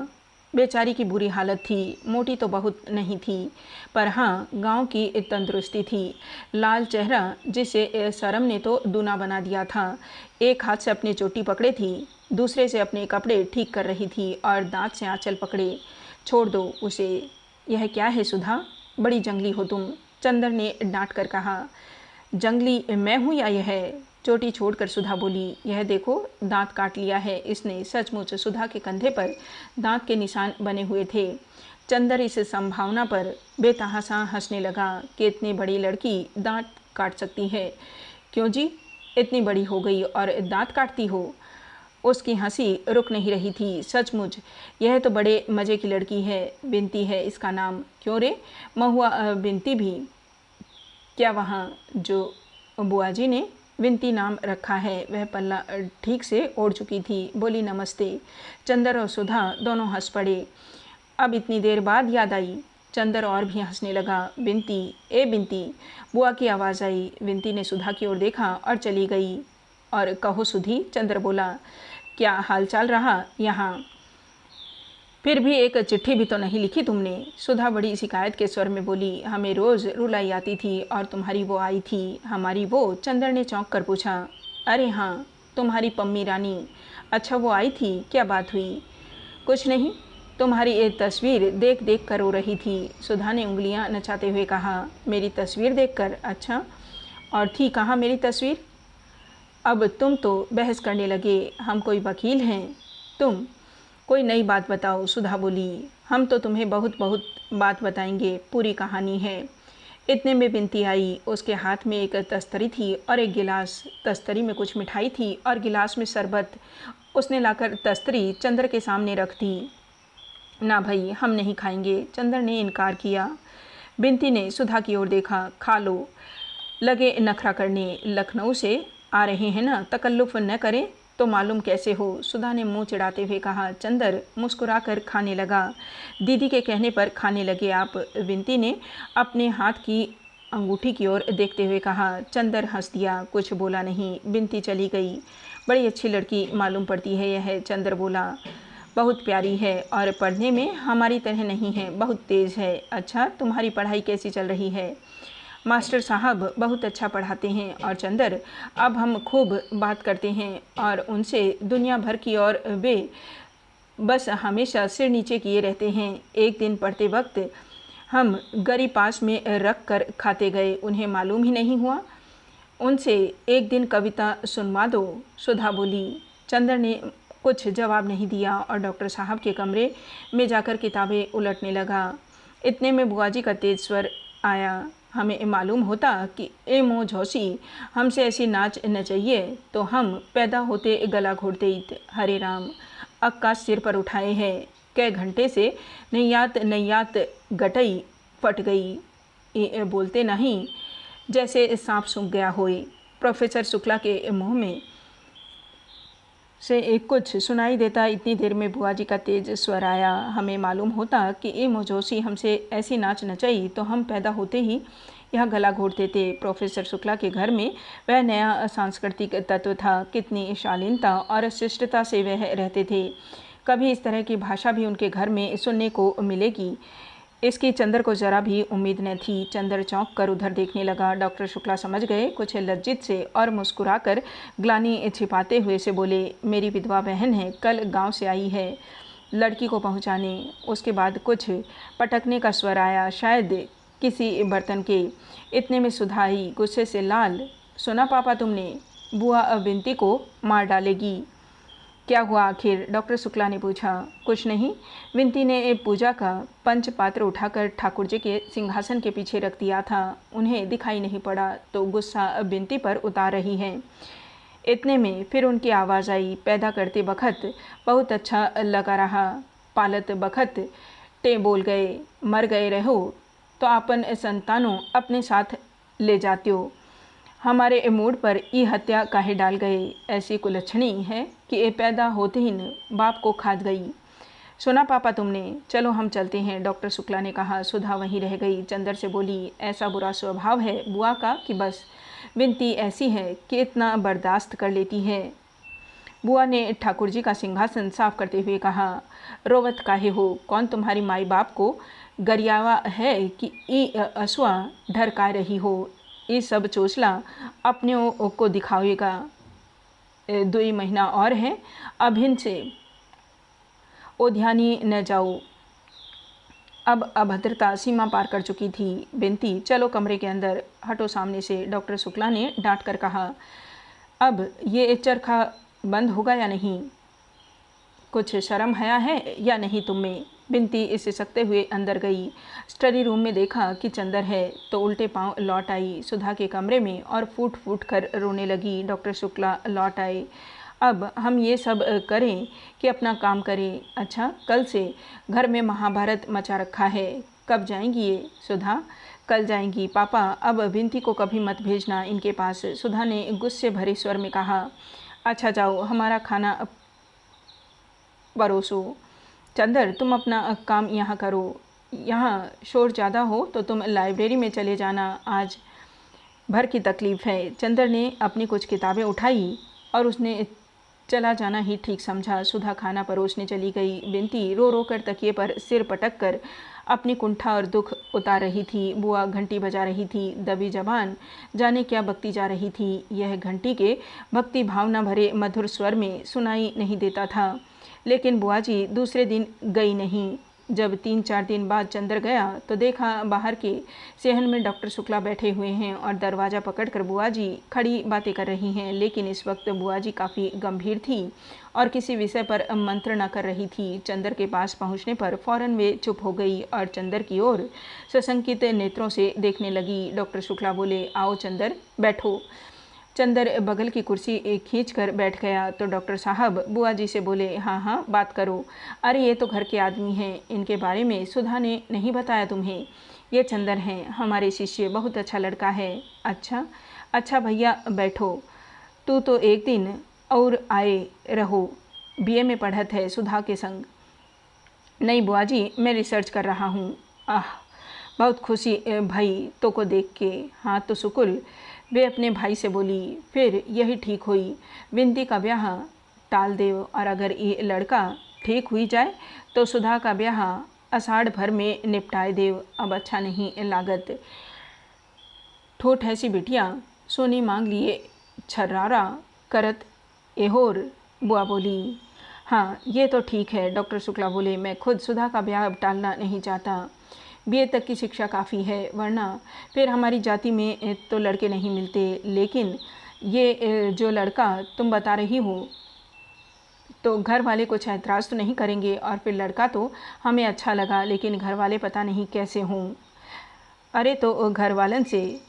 [SPEAKER 1] बेचारी की बुरी हालत थी। मोटी तो बहुत नहीं थी, पर हाँ गांव की तंदुरुस्ती थी। लाल चेहरा जिसे शर्म ने तो दूना बना दिया था। एक हाथ से अपनी चोटी पकड़े थी, दूसरे से अपने कपड़े ठीक कर रही थी और दांत से आंचल पकड़े। छोड़ दो उसे। यह क्या है सुधा, बड़ी जंगली हो तुम, चंदर ने डांट कर कहा। जंगली मैं हूँ या यह? चोटी छोड़कर सुधा बोली। यह देखो, दांत काट लिया है इसने। सचमुच सुधा के कंधे पर दांत के निशान बने हुए थे। चंदर इस संभावना पर बेतहासा हंसने लगा कि इतनी बड़ी लड़की दांत काट सकती है। क्यों जी, इतनी बड़ी हो गई और दांत काटती हो? उसकी हंसी रुक नहीं रही थी। सचमुच यह तो बड़े मज़े की लड़की है। बिनती है इसका नाम। क्यों रे, महुआ बिनती भी? क्या वहाँ जो बुआ जी ने विनती नाम रखा है वह पल्ला ठीक से ओढ़ चुकी थी। बोली नमस्ते। चंदर और सुधा दोनों हंस पड़े। अब इतनी देर बाद याद आई। चंदर और भी हंसने लगा। बिनती, ए बिनती, बुआ की आवाज़ आई। बिनती ने सुधा की ओर देखा और चली गई। और कहो सुधी, चंदर बोला, क्या हालचाल रहा यहाँ? फिर भी एक चिट्ठी भी तो नहीं लिखी तुमने। सुधा बड़ी शिकायत के स्वर में बोली। हमें रोज़ रुलाई आती थी और तुम्हारी वो आई थी। हमारी वो? चंदर ने चौंक कर पूछा। अरे हाँ, तुम्हारी पम्मी रानी। अच्छा वो आई थी, क्या बात हुई? कुछ नहीं, तुम्हारी एक तस्वीर देख देख कर रो रही थी। सुधा ने उंगलियां नचाते हुए कहा। मेरी तस्वीर देख कर? अच्छा, और थी कहाँ मेरी तस्वीर? अब तुम तो बहस करने लगे। हम कोई वकील हैं? तुम कोई नई बात बताओ, सुधा बोली। हम तो तुम्हें बहुत बहुत बात बताएंगे, पूरी कहानी है। इतने में बिनती आई। उसके हाथ में एक तस्तरी थी और एक गिलास। तस्तरी में कुछ मिठाई थी और गिलास में शरबत। उसने लाकर तस्तरी चंदर के सामने रख दी। ना भाई, हम नहीं खाएंगे, चंदर ने इनकार किया। बिनती ने सुधा की ओर देखा। खा लो। लगे नखरा करने। लखनऊ से आ रहे हैं ना, तकल्लुफ़ न करें तो मालूम कैसे हो? सुधा ने मुंह चिढ़ाते हुए कहा। चंदर मुस्कुराकर खाने लगा। दीदी के कहने पर खाने लगे आप? बिनती ने अपने हाथ की अंगूठी की ओर देखते हुए कहा। चंदर हंस दिया, कुछ बोला नहीं। बिनती चली गई। बड़ी अच्छी लड़की मालूम पड़ती है यह, चंदर बोला। बहुत प्यारी है और पढ़ने में हमारी तरह नहीं है, बहुत तेज़ है। अच्छा, तुम्हारी पढ़ाई कैसी चल रही है? मास्टर साहब बहुत अच्छा पढ़ाते हैं और चंदर, अब हम खूब बात करते हैं और उनसे दुनिया भर की, और वे बस हमेशा सिर नीचे किए रहते हैं। एक दिन पढ़ते वक्त हम गरी पास में रख कर खाते गए, उन्हें मालूम ही नहीं हुआ। उनसे एक दिन कविता सुनवा दो, सुधा बोली। चंदर ने कुछ जवाब नहीं दिया और डॉक्टर साहब के कमरे में जाकर किताबें उलटने लगा। इतने में बुआ जी का तेज स्वर आया। हमें मालूम होता कि ए मो झौसी, हमसे ऐसी नाच न चाहिए तो हम पैदा होते गला घोटते। हरे राम, अक्का सिर पर उठाए है। कई घंटे से नैयात नैयात गटई फट गई। बोलते नहीं, जैसे सांप सूंघ गया होए। प्रोफेसर शुक्ला के मुंह में से एक कुछ सुनाई देता। इतनी देर में बुआ जी का तेज स्वर आया। हमें मालूम होता कि ए मोजोसी, हमसे ऐसी नाच नचाई तो हम पैदा होते ही यह गला घोटते थे। प्रोफेसर शुक्ला के घर में वह नया सांस्कृतिक तत्व था। कितनी शालीनता और शिष्टता से वह रहते थे। कभी इस तरह की भाषा भी उनके घर में सुनने को मिलेगी, इसकी चंदर को जरा भी उम्मीद न थी। चंदर चौंक कर उधर देखने लगा। डॉक्टर शुक्ला समझ गए, कुछ लज्जित से, और मुस्कुराकर ग्लानि छिपाते हुए से बोले, मेरी विधवा बहन है, कल गांव से आई है लड़की को पहुंचाने। उसके बाद कुछ पटकने का स्वर आया, शायद किसी बर्तन के। इतने में सुधा आई, गुस्से से लाल। सुना पापा तुमने? बुआ अब बिनती को मार डालेगी। क्या हुआ आखिर? डॉक्टर शुक्ला ने पूछा। कुछ नहीं। विंती ने पूजा का पंच पात्र उठाकर ठाकुर जी के सिंहासन के पीछे रख दिया था। उन्हें दिखाई नहीं पड़ा तो गुस्सा विंती पर उतार रही है। इतने में फिर उनकी आवाज़ आई। पैदा करते बखत बहुत अच्छा लगा रहा, पालत बखत टे बोल गए, मर गए रहो तो आपन संतानों अपने साथ ले जाते हो। हमारे मूड पर ई हत्या काहे डाल गए? ऐसी कुलच्छणी है कि ये पैदा होते ही न बाप को खाद गई। सुना पापा तुमने? चलो हम चलते हैं, डॉक्टर शुक्ला ने कहा। सुधा वहीं रह गई। चंदर से बोली, ऐसा बुरा स्वभाव है बुआ का कि बस विनती ऐसी है कि इतना बर्दाश्त कर लेती है। बुआ ने ठाकुर जी का सिंहासन साफ करते हुए कहा, रोवत काहे हो? कौन तुम्हारी माई बाप को गरियावा है कि ई असुआ ढरका रही हो? ये सब चोचला अपने को दिखाएगा। 2 महीना और है, अभिन से ओध्यानी न जाओ। अब अभद्रता सीमा पार कर चुकी थी। बिनती, चलो कमरे के अंदर, हटो सामने से, डॉक्टर शुक्ला ने डांट कर कहा। अब ये चरखा बंद होगा या नहीं? कुछ शर्म हया है या नहीं तुम में? बिनती इसे सकते हुए अंदर गई। स्टडी रूम में देखा कि चंदर है तो उल्टे पांव लौट आई सुधा के कमरे में और फूट फूट कर रोने लगी। डॉक्टर शुक्ला लौट आए। अब हम ये सब करें कि अपना काम करें। अच्छा, कल से घर में महाभारत मचा रखा है। कब जाएंगी ये? सुधा, कल जाएंगी। पापा, अब बिनती को कभी मत भेजना इनके पास, सुधा ने गुस्से भरे स्वर में कहा। अच्छा जाओ, हमारा खाना परोसो। चंदर, तुम अपना काम यहाँ करो। यहाँ शोर ज़्यादा हो तो तुम लाइब्रेरी में चले जाना, आज भर की तकलीफ़ है। चंदर ने अपनी कुछ किताबें उठाई और उसने चला जाना ही ठीक समझा। सुधा खाना परोसने चली गई। बिनती रो रो कर तकिए पर सिर पटक कर अपनी कुंठा और दुख उतार रही थी। बुआ घंटी बजा रही थी। दबी जबान जाने क्या बकती जा रही थी। यह घंटी के भक्ति भावना भरे मधुर स्वर में सुनाई नहीं देता था। लेकिन बुआ जी दूसरे दिन गई नहीं। जब 3-4 दिन बाद चंदर गया तो देखा बाहर के सेहन में डॉक्टर शुक्ला बैठे हुए हैं और दरवाज़ा पकड़कर बुआ जी खड़ी बातें कर रही हैं। लेकिन इस वक्त बुआ जी काफ़ी गंभीर थी और किसी विषय पर मंत्रणा कर रही थी। चंदर के पास पहुंचने पर फ़ौरन वे चुप हो गई और चंदर की ओर सशंकित नेत्रों से देखने लगी। डॉक्टर शुक्ला बोले, आओ चंदर, बैठो। चंदर बगल की कुर्सी खींचकर बैठ गया तो डॉक्टर साहब बुआ जी से बोले, हाँ हाँ बात करो। अरे ये तो घर के आदमी हैं, इनके बारे में सुधा ने नहीं बताया तुम्हें? ये चंदर हैं, हमारे शिष्य, बहुत अच्छा लड़का है। अच्छा अच्छा भैया बैठो। तू तो एक दिन और आए रहो, बीए में पढ़त है सुधा के संग। नहीं बुआ जी, मैं रिसर्च कर रहा हूँ। आह, बहुत खुशी भाई तो को देख के। हाँ तो सुकुल, वे अपने भाई से बोली, फिर यही ठीक हुई। विनती का ब्याह टाल दे और अगर ये लड़का ठीक हुई जाए तो सुधा का ब्याह आषाढ़ भर में निपटाए देव। अब अच्छा नहीं लागत। ठोठ ऐसी बिटिया सोनी मांग लिए छर्रारा करत एहोर, बुआ बोली। हाँ ये तो ठीक है, डॉक्टर शुक्ला बोले। मैं खुद सुधा का ब्याह अब टालना नहीं चाहता। बीए तक की शिक्षा काफ़ी है, वरना फिर हमारी जाति में तो लड़के नहीं मिलते। लेकिन ये जो लड़का तुम बता रही हो तो घर वाले कुछ ऐतराज़ तो नहीं करेंगे? और फिर लड़का तो हमें अच्छा लगा, लेकिन घर वाले पता नहीं कैसे हों। अरे तो घर वालन से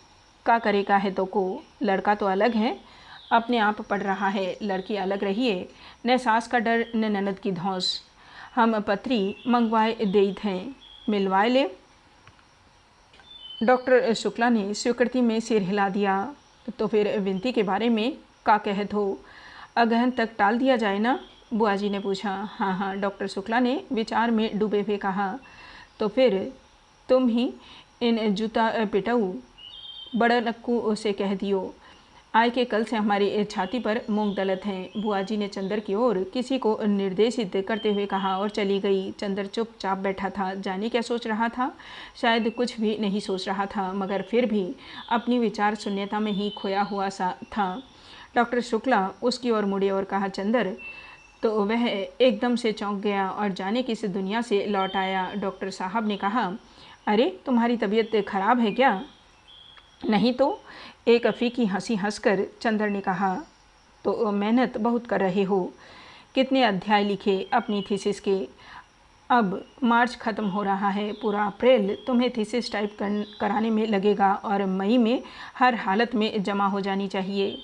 [SPEAKER 1] का करेगा है तो को? लड़का तो अलग है, अपने आप पढ़ रहा है। लड़की अलग रहिए, न सास का डर न ननद की धौंस। हम पत्री मंगवाए देत हैं, मिलवाए ले। डॉक्टर शुक्ला ने स्वीकृति में सिर हिला दिया। तो फिर विनती के बारे में का कहत हो? अगहन तक टाल दिया जाए ना? बुआ जी ने पूछा। हाँ हाँ, डॉक्टर शुक्ला ने विचार में डूबे हुए कहा। तो फिर तुम ही इन जूता पिटाऊ बड़ा नक्कू से कह दियो, आय के कल से हमारी छाती पर मूंग दलत हैं। बुआ जी ने चंदर की ओर किसी को निर्देशित करते हुए कहा और चली गई। चंदर चुपचाप बैठा था। जाने क्या सोच रहा था? शायद कुछ भी नहीं सोच रहा था, मगर फिर भी अपनी विचार शून्यता में ही खोया हुआ सा था। डॉक्टर शुक्ला उसकी ओर मुड़े और कहा, चंदर। तो वह एकदम से चौंक गया और जाने किस दुनिया से लौट आया। डॉक्टर साहब ने कहा, अरे तुम्हारी तबीयत खराब है क्या? नहीं तो, एक फीकी हंसी हंसकर चंदर ने कहा। तो मेहनत बहुत कर रहे हो? कितने अध्याय लिखे अपनी थीसिस के। अब मार्च ख़त्म हो रहा है, पूरा अप्रैल तुम्हें थीसिस टाइप कराने में लगेगा और मई में हर हालत में जमा हो जानी चाहिए।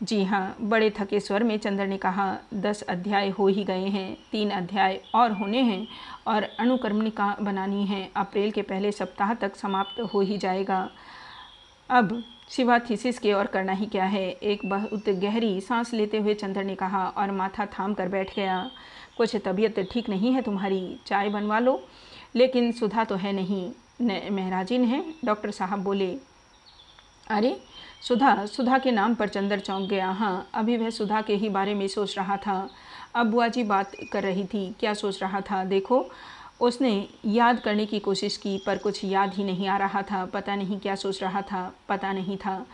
[SPEAKER 1] जी हाँ, बड़े थके स्वर में चंद्र ने कहा। 10 अध्याय हो ही गए हैं, 3 अध्याय और होने हैं और अनुक्रमणिका बनानी है। अप्रैल के पहले सप्ताह तक समाप्त हो ही जाएगा। अब सिवा थीसिस के और करना ही क्या है। एक बहुत गहरी सांस लेते हुए चंद्र ने कहा और माथा थाम कर बैठ गया। कुछ तबीयत ठीक नहीं है तुम्हारी, चाय बनवा लो। लेकिन सुधा तो है नहीं, महराजिन है, डॉक्टर साहब बोले। अरे सुधा, सुधा के नाम पर चंद्र चौंक गया। हाँ, अभी वह सुधा के ही बारे में सोच रहा था। अब बुआ जी बात कर रही थी। क्या सोच रहा था? देखो, उसने याद करने की कोशिश की पर कुछ याद ही नहीं आ रहा था। पता नहीं क्या सोच रहा था, पता नहीं था।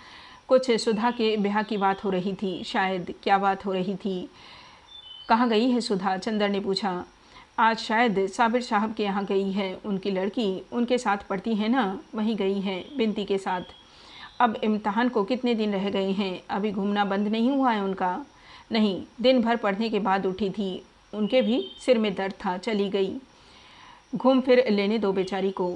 [SPEAKER 1] कुछ सुधा के ब्याह की बात हो रही थी शायद। क्या बात हो रही थी? कहाँ गई है सुधा? चंद्र ने पूछा। आज शायद साबिर साहब के यहाँ गई है। उनकी लड़की उनके साथ पढ़ती है ना, वहीं गई है, बिनती के साथ। अब इम्तहान को कितने दिन रह गए हैं? अभी घूमना बंद नहीं हुआ है उनका? नहीं, दिन भर पढ़ने के बाद उठी थी। उनके भी सिर में दर्द था, चली गई। घूम फिर लेने दो बेचारी को।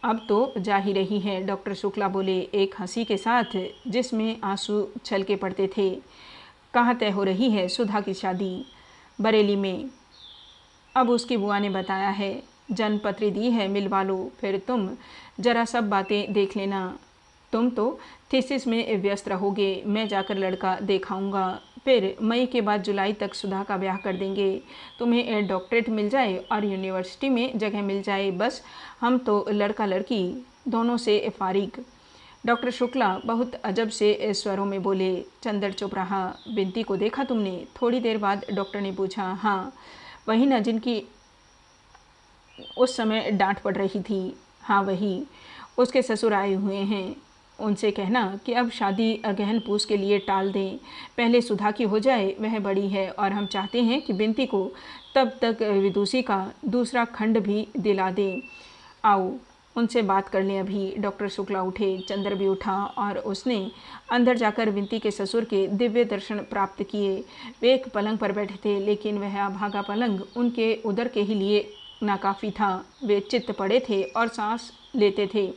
[SPEAKER 1] अब तो जा ही रही है, डॉक्टर शुक्ला बोले एक हंसी के साथ जिसमें आंसू छलके पड़ते थे। कहाँ तय हो रही है सुधा की शादी? बरेली में। अब उसकी बुआ ने बताया है, जन्मपत्री दी है, मिलवा लो। फिर तुम जरा सब बातें देख लेना। तुम तो थीसिस में व्यस्त रहोगे, मैं जाकर लड़का देखाऊंगा। फिर मई के बाद जुलाई तक सुधा का ब्याह कर देंगे। तुम्हें डॉक्टरेट मिल जाए और यूनिवर्सिटी में जगह मिल जाए, बस हम तो लड़का लड़की दोनों से फारिग। डॉक्टर शुक्ला बहुत अजब से स्वरों में बोले। चंद्र चुप रहा। बिनती को देखा तुमने? थोड़ी देर बाद डॉक्टर ने पूछा। हाँ, वही ना जिनकी उस समय डांट पड़ रही थी। हाँ वही। उसके ससुर आए हुए हैं। उनसे कहना कि अब शादी अगहन पूछ के लिए टाल दें, पहले सुधा की हो जाए, वह बड़ी है और हम चाहते हैं कि बिनती को तब तक विदुषी का दूसरा खंड भी दिला दें। आओ उनसे बात कर लें अभी। डॉक्टर शुक्ला उठे, चंद्र भी उठा और उसने अंदर जाकर विनती के ससुर के दिव्य दर्शन प्राप्त किए। वे एक पलंग पर बैठे थे, लेकिन वह अभागा पलंग उनके उदर के ही लिए नाकाफ़ी था। वे चित्त पड़े थे और सांस लेते थे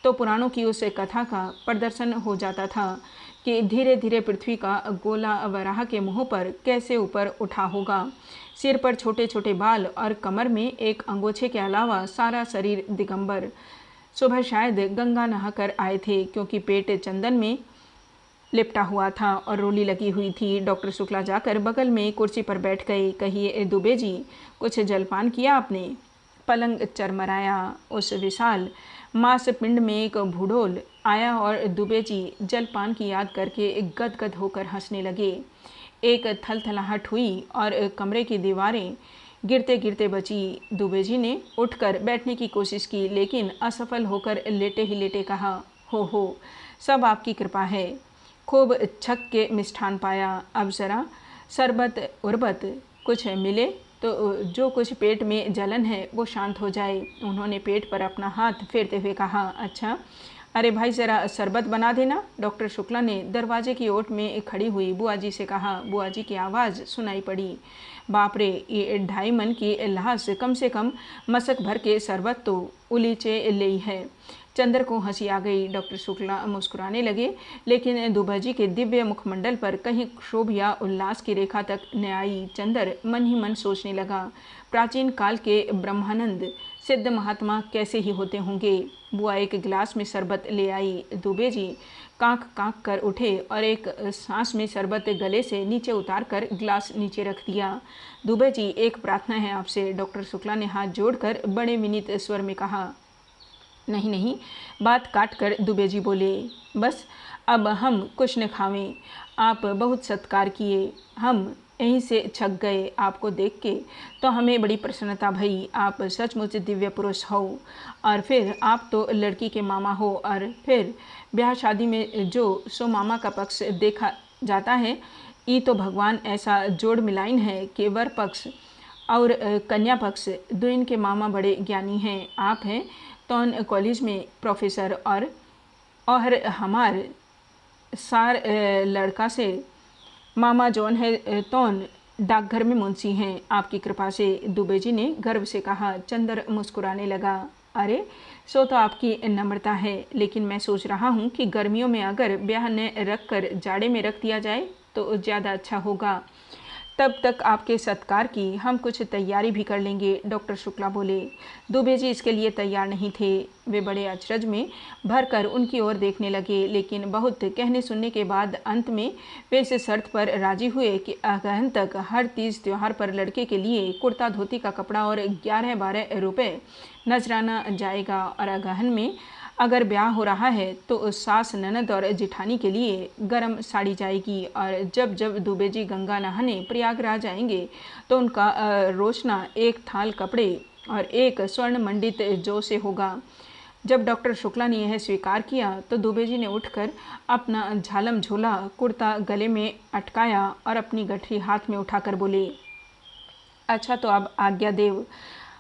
[SPEAKER 1] तो पुराणों की उस कथा का प्रदर्शन हो जाता था कि धीरे धीरे पृथ्वी का गोला वराह के मुँह पर कैसे ऊपर उठा होगा। सिर पर छोटे छोटे बाल और कमर में एक अंगोछे के अलावा सारा शरीर दिगंबर। सुबह शायद गंगा नहाकर आए थे, क्योंकि पेट चंदन में लिपटा हुआ था और रोली लगी हुई थी। डॉक्टर शुक्ला जाकर बगल में कुर्सी पर बैठ गए। कहिए दुबे जी, कुछ जलपान किया आपने? पलंग चरमराया। उस विशाल मांस पिंड में एक भूडोल आया और दुबे जी जलपान की याद करके गदगद होकर हंसने लगे। एक थलथलाहट हुई और कमरे की दीवारें गिरते गिरते बची। दुबे जी ने उठकर बैठने की कोशिश की, लेकिन असफल होकर लेटे ही लेटे कहा, हो, सब आपकी कृपा है। खूब छक के मिष्ठान पाया। अब ज़रा शरबत उर्बत कुछ मिले तो जो कुछ पेट में जलन है वो शांत हो जाए। उन्होंने पेट पर अपना हाथ फेरते हुए कहा, अच्छा, अरे भाई ज़रा शरबत बना देना। डॉक्टर शुक्ला ने दरवाजे की ओट में खड़ी हुई बुआ जी से कहा। बुआ जी की आवाज़ सुनाई पड़ी। बाप रे, ये 2.5 मन की लाश कम से कम मशक भर के शरबत तो उलीचे ले है। चंद्र को हंसी आ गई। डॉक्टर शुक्ला मुस्कुराने लगे, लेकिन दुबे जी के दिव्य मुखमंडल पर कहीं क्षोभ या उल्लास की रेखा तक न आई। चंद्र मन ही मन सोचने लगा, प्राचीन काल के ब्रह्मानंद सिद्ध महात्मा कैसे ही होते होंगे। बुआ एक गिलास में शरबत ले आई। दुबे जी कांक कांक कर उठे और एक सांस में शरबत गले से नीचे उतार कर गिलास नीचे रख दिया। दुबे जी, एक प्रार्थना है आपसे। डॉक्टर शुक्ला ने हाथ जोड़कर बड़े विनीत स्वर में कहा। नहीं नहीं, बात काट कर दुबे जी बोले, बस अब हम कुछ न खावें। आप बहुत सत्कार किए, हम यहीं से छक गए आपको देख के, तो हमें बड़ी प्रसन्नता भई। आप सचमुच दिव्य पुरुष हो। और फिर आप तो लड़की के मामा हो, और फिर ब्याह शादी में जो सो मामा का पक्ष देखा जाता है, ये तो भगवान ऐसा जोड़ मिलाइन है कि वर पक्ष और कन्या पक्ष दोनों के मामा बड़े ज्ञानी हैं। आप हैं तौन कॉलेज में प्रोफेसर, और हमार सार लड़का से मामा जौन है तौन डाकघर में मुंशी हैं, आपकी कृपा से, दुबे जी ने गर्व से कहा। चंदर मुस्कुराने लगा। अरे सो तो आपकी नम्रता है, लेकिन मैं सोच रहा हूँ कि गर्मियों में अगर ब्याह न रख कर जाड़े में रख दिया जाए तो ज़्यादा अच्छा होगा। तब तक आपके सत्कार की हम कुछ तैयारी भी कर लेंगे, डॉक्टर शुक्ला बोले। दुबे जी इसके लिए तैयार नहीं थे। वे बड़े अचरज में भरकर उनकी ओर देखने लगे, लेकिन बहुत कहने सुनने के बाद अंत में वे इस शर्त पर राजी हुए कि अगहन तक हर तीज त्योहार पर लड़के के लिए कुर्ता धोती का कपड़ा और 11-12 रुपये नजराना जाएगा, और अगहन में अगर ब्याह हो रहा है तो सास ननद और जिठानी के लिए गरम साड़ी जाएगी। और जब जब दुबे जी गंगा नहाने प्रयागराज जाएंगे तो उनका रोशना एक थाल कपड़े और एक स्वर्ण मंडित जौ से होगा। जब डॉक्टर शुक्ला ने यह स्वीकार किया तो दुबे जी ने उठकर अपना झालम झोला कुर्ता गले में अटकाया और अपनी गठरी हाथ में उठाकर बोले, अच्छा तो अब आज्ञा देव,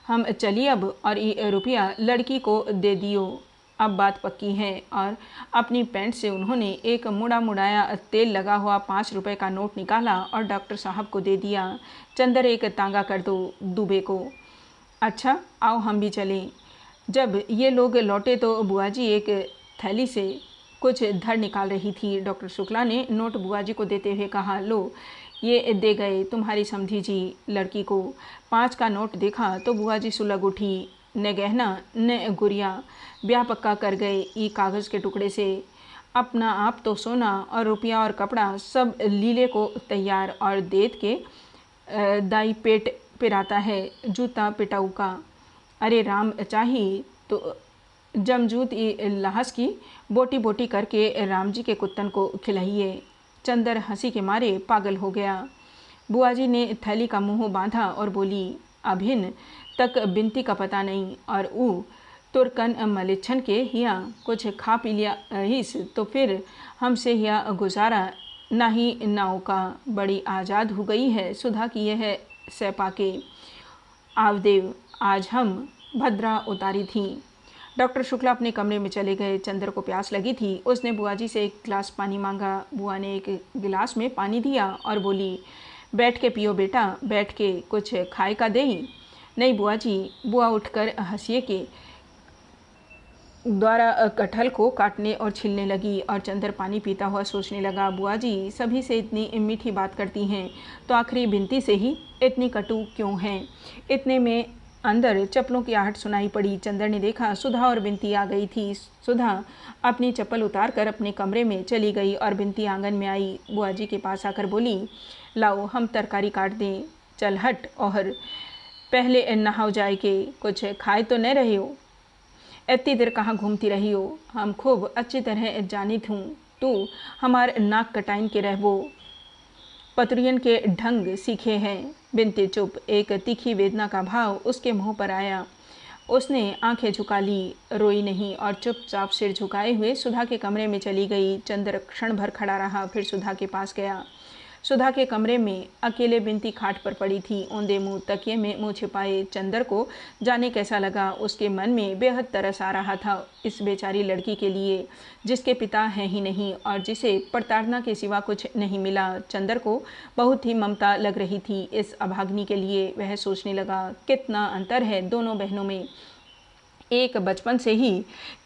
[SPEAKER 1] हम चलिए अब, और ये रुपया लड़की को दे दियो, अब बात पक्की है। और अपनी पैंट से उन्होंने एक मुड़ा मुड़ाया तेल लगा हुआ 5 रुपये का नोट निकाला और डॉक्टर साहब को दे दिया। चंदर एक तांगा कर दो दुबे को। अच्छा आओ हम भी चलें। जब ये लोग लौटे तो बुआ जी एक थैली से कुछ धर निकाल रही थी। डॉक्टर शुक्ला ने नोट बुआ जी को देते हुए कहा, लो ये दे गए तुम्हारी समधी जी लड़की को। 5 का नोट देखा तो बुआ जी सुलग उठी। न गहना न गुड़िया, ब्याह पक्का कर गए ई कागज़ के टुकड़े से। अपना आप तो सोना और रुपया और कपड़ा सब लीले को तैयार, और देत के दाई पेट पिराता है जूता पिटाऊ का। अरे राम चाहिए तो जमजूत लाहस की बोटी बोटी करके राम जी के कुत्तन को खिलाइए। चंदर हंसी के मारे पागल हो गया। बुआ जी ने थैली का मुंह बांधा और बोली, अभिन तक बिनती का पता नहीं, और ऊ तुर्कन मलिच्छन के हिया कुछ खा पी लिया हिस तो फिर हमसे हिया गुजारा ना ही नाव का। बड़ी आज़ाद हो गई है सुधा की यह सैपा के। आवदेव आज हम भद्रा उतारी थी। डॉक्टर शुक्ला अपने कमरे में चले गए। चंदर को प्यास लगी थी। उसने बुआ जी से एक गिलास पानी मांगा। बुआ ने एक गिलास में पानी दिया और बोली, बैठ के पियो बेटा, बैठ के, कुछ खाए का देई? नहीं बुआ जी। बुआ उठकर हंसिए के द्वारा कटहल को काटने और छीलने लगी, और चंदर पानी पीता हुआ सोचने लगा, बुआ जी सभी से इतनी मीठी बात करती हैं तो आखिरी बिनती से ही इतनी कटु क्यों हैं? इतने में अंदर चप्पलों की आहट सुनाई पड़ी। चंदर ने देखा सुधा और बिनती आ गई थी। सुधा अपनी चप्पल उतार कर अपने कमरे में चली गई और बिनती आंगन में आई। बुआ जी के पास आकर बोली, लाओ हम तरकारी काट दें। चल हट, और पहले नहाओ जाए के, कुछ खाए तो न रहे हो? इतनी देर कहाँ घूमती रही हो? हम खूब अच्छी तरह जानित हूँ तू हमार नाक कटाइन के रहबो पतरियन के ढंग सीखे हैं। बिनती चुप। एक तीखी वेदना का भाव उसके मुंह पर आया। उसने आंखें झुका ली, रोई नहीं, और चुपचाप सिर झुकाए हुए सुधा के कमरे में चली गई। चंद्र क्षण भर खड़ा रहा, फिर सुधा के पास गया। सुधा के कमरे में अकेले बिनती खाट पर पड़ी थी, औंधे मुंह, तकिए में मुंह छिपाए। चंदर को जाने कैसा लगा। उसके मन में बेहद तरस आ रहा था इस बेचारी लड़की के लिए जिसके पिता हैं ही नहीं और जिसे प्रताड़ना के सिवा कुछ नहीं मिला। चंदर को बहुत ही ममता लग रही थी इस अभागिनी के लिए। वह सोचने लगा, कितना अंतर है दोनों बहनों में। एक बचपन से ही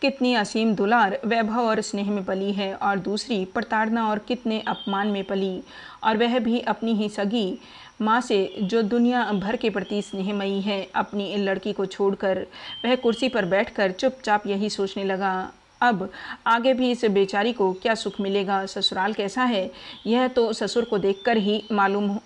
[SPEAKER 1] कितनी असीम दुलार, वैभव और स्नेह में पली है, और दूसरी प्रताड़ना और कितने अपमान में पली, और वह भी अपनी ही सगी माँ से जो दुनिया भर के प्रति स्नेहमयी है। अपनी इन लड़की को छोड़कर वह कुर्सी पर बैठकर चुपचाप यही सोचने लगा, अब आगे भी इस बेचारी को क्या सुख मिलेगा? ससुराल कैसा है यह तो ससुर को देखकर ही मालूम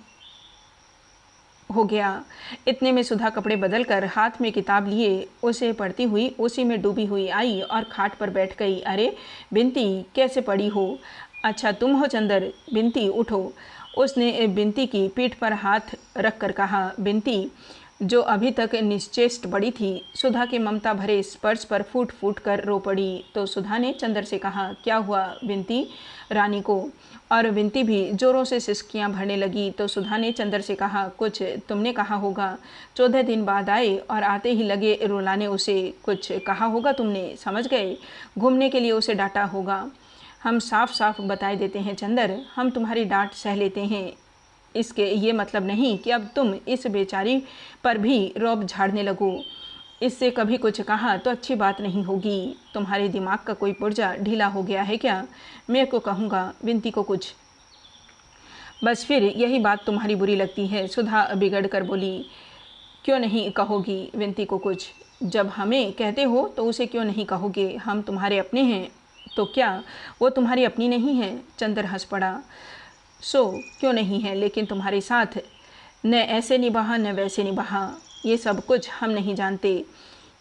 [SPEAKER 1] हो गया। इतने में सुधा कपड़े बदलकर हाथ में किताब लिए उसे पढ़ती हुई उसी में डूबी हुई आई और खाट पर बैठ गई। अरे बिनती, कैसे पड़ी हो? अच्छा तुम हो चंदर, बिनती उठो। उसने बिनती की पीठ पर हाथ रख कर कहा। बिनती जो अभी तक निश्चेष्ट पड़ी थी, सुधा के ममता भरे स्पर्श पर फूट फूट कर रो पड़ी। तो सुधा ने चंदर से कहा, क्या हुआ बिनती रानी को? और बिनती भी जोरों से सिसकियां भरने लगी। तो सुधा ने चंदर से कहा, कुछ तुमने कहा होगा। 14 दिन बाद आए और आते ही लगे रुलाने उसे। कुछ कहा होगा तुमने, समझ गए? घूमने के लिए उसे डांटा होगा। हम साफ साफ बताए देते हैं चंदर, हम तुम्हारी डांट सह लेते हैं। इसके ये मतलब नहीं कि अब तुम इस बेचारी पर भी रौब झाड़ने लगो। इससे कभी कुछ कहा तो अच्छी बात नहीं होगी। तुम्हारे दिमाग का कोई पुर्जा ढीला हो गया है क्या? मैं को कहूँगा विंती को कुछ। बस फिर यही बात तुम्हारी बुरी लगती है, सुधा बिगड़ कर बोली। क्यों नहीं कहोगी विंती को कुछ? जब हमें कहते हो तो उसे क्यों नहीं कहोगे? हम तुम्हारे अपने हैं तो क्या वो तुम्हारी अपनी नहीं है? चंदर हंस पड़ा। सो क्यों नहीं है, लेकिन तुम्हारे साथ न ऐसे निभाा न वैसे निभाा, ये सब कुछ हम नहीं जानते।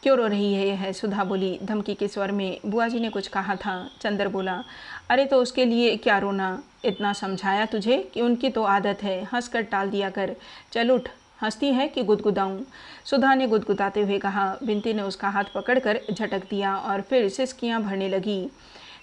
[SPEAKER 1] क्यों रो रही है यह? सुधा बोली धमकी के स्वर में। बुआ जी ने कुछ कहा था। चंदर बोला, अरे तो उसके लिए क्या रोना? इतना समझाया तुझे कि उनकी तो आदत है, हंसकर टाल दिया कर। चल उठ। हंसती है कि गुदगुदाऊं? सुधा ने गुदगुदाते हुए कहा। विंती ने उसका हाथ पकड़कर झटक दिया और फिर सिसकियां भरने लगी।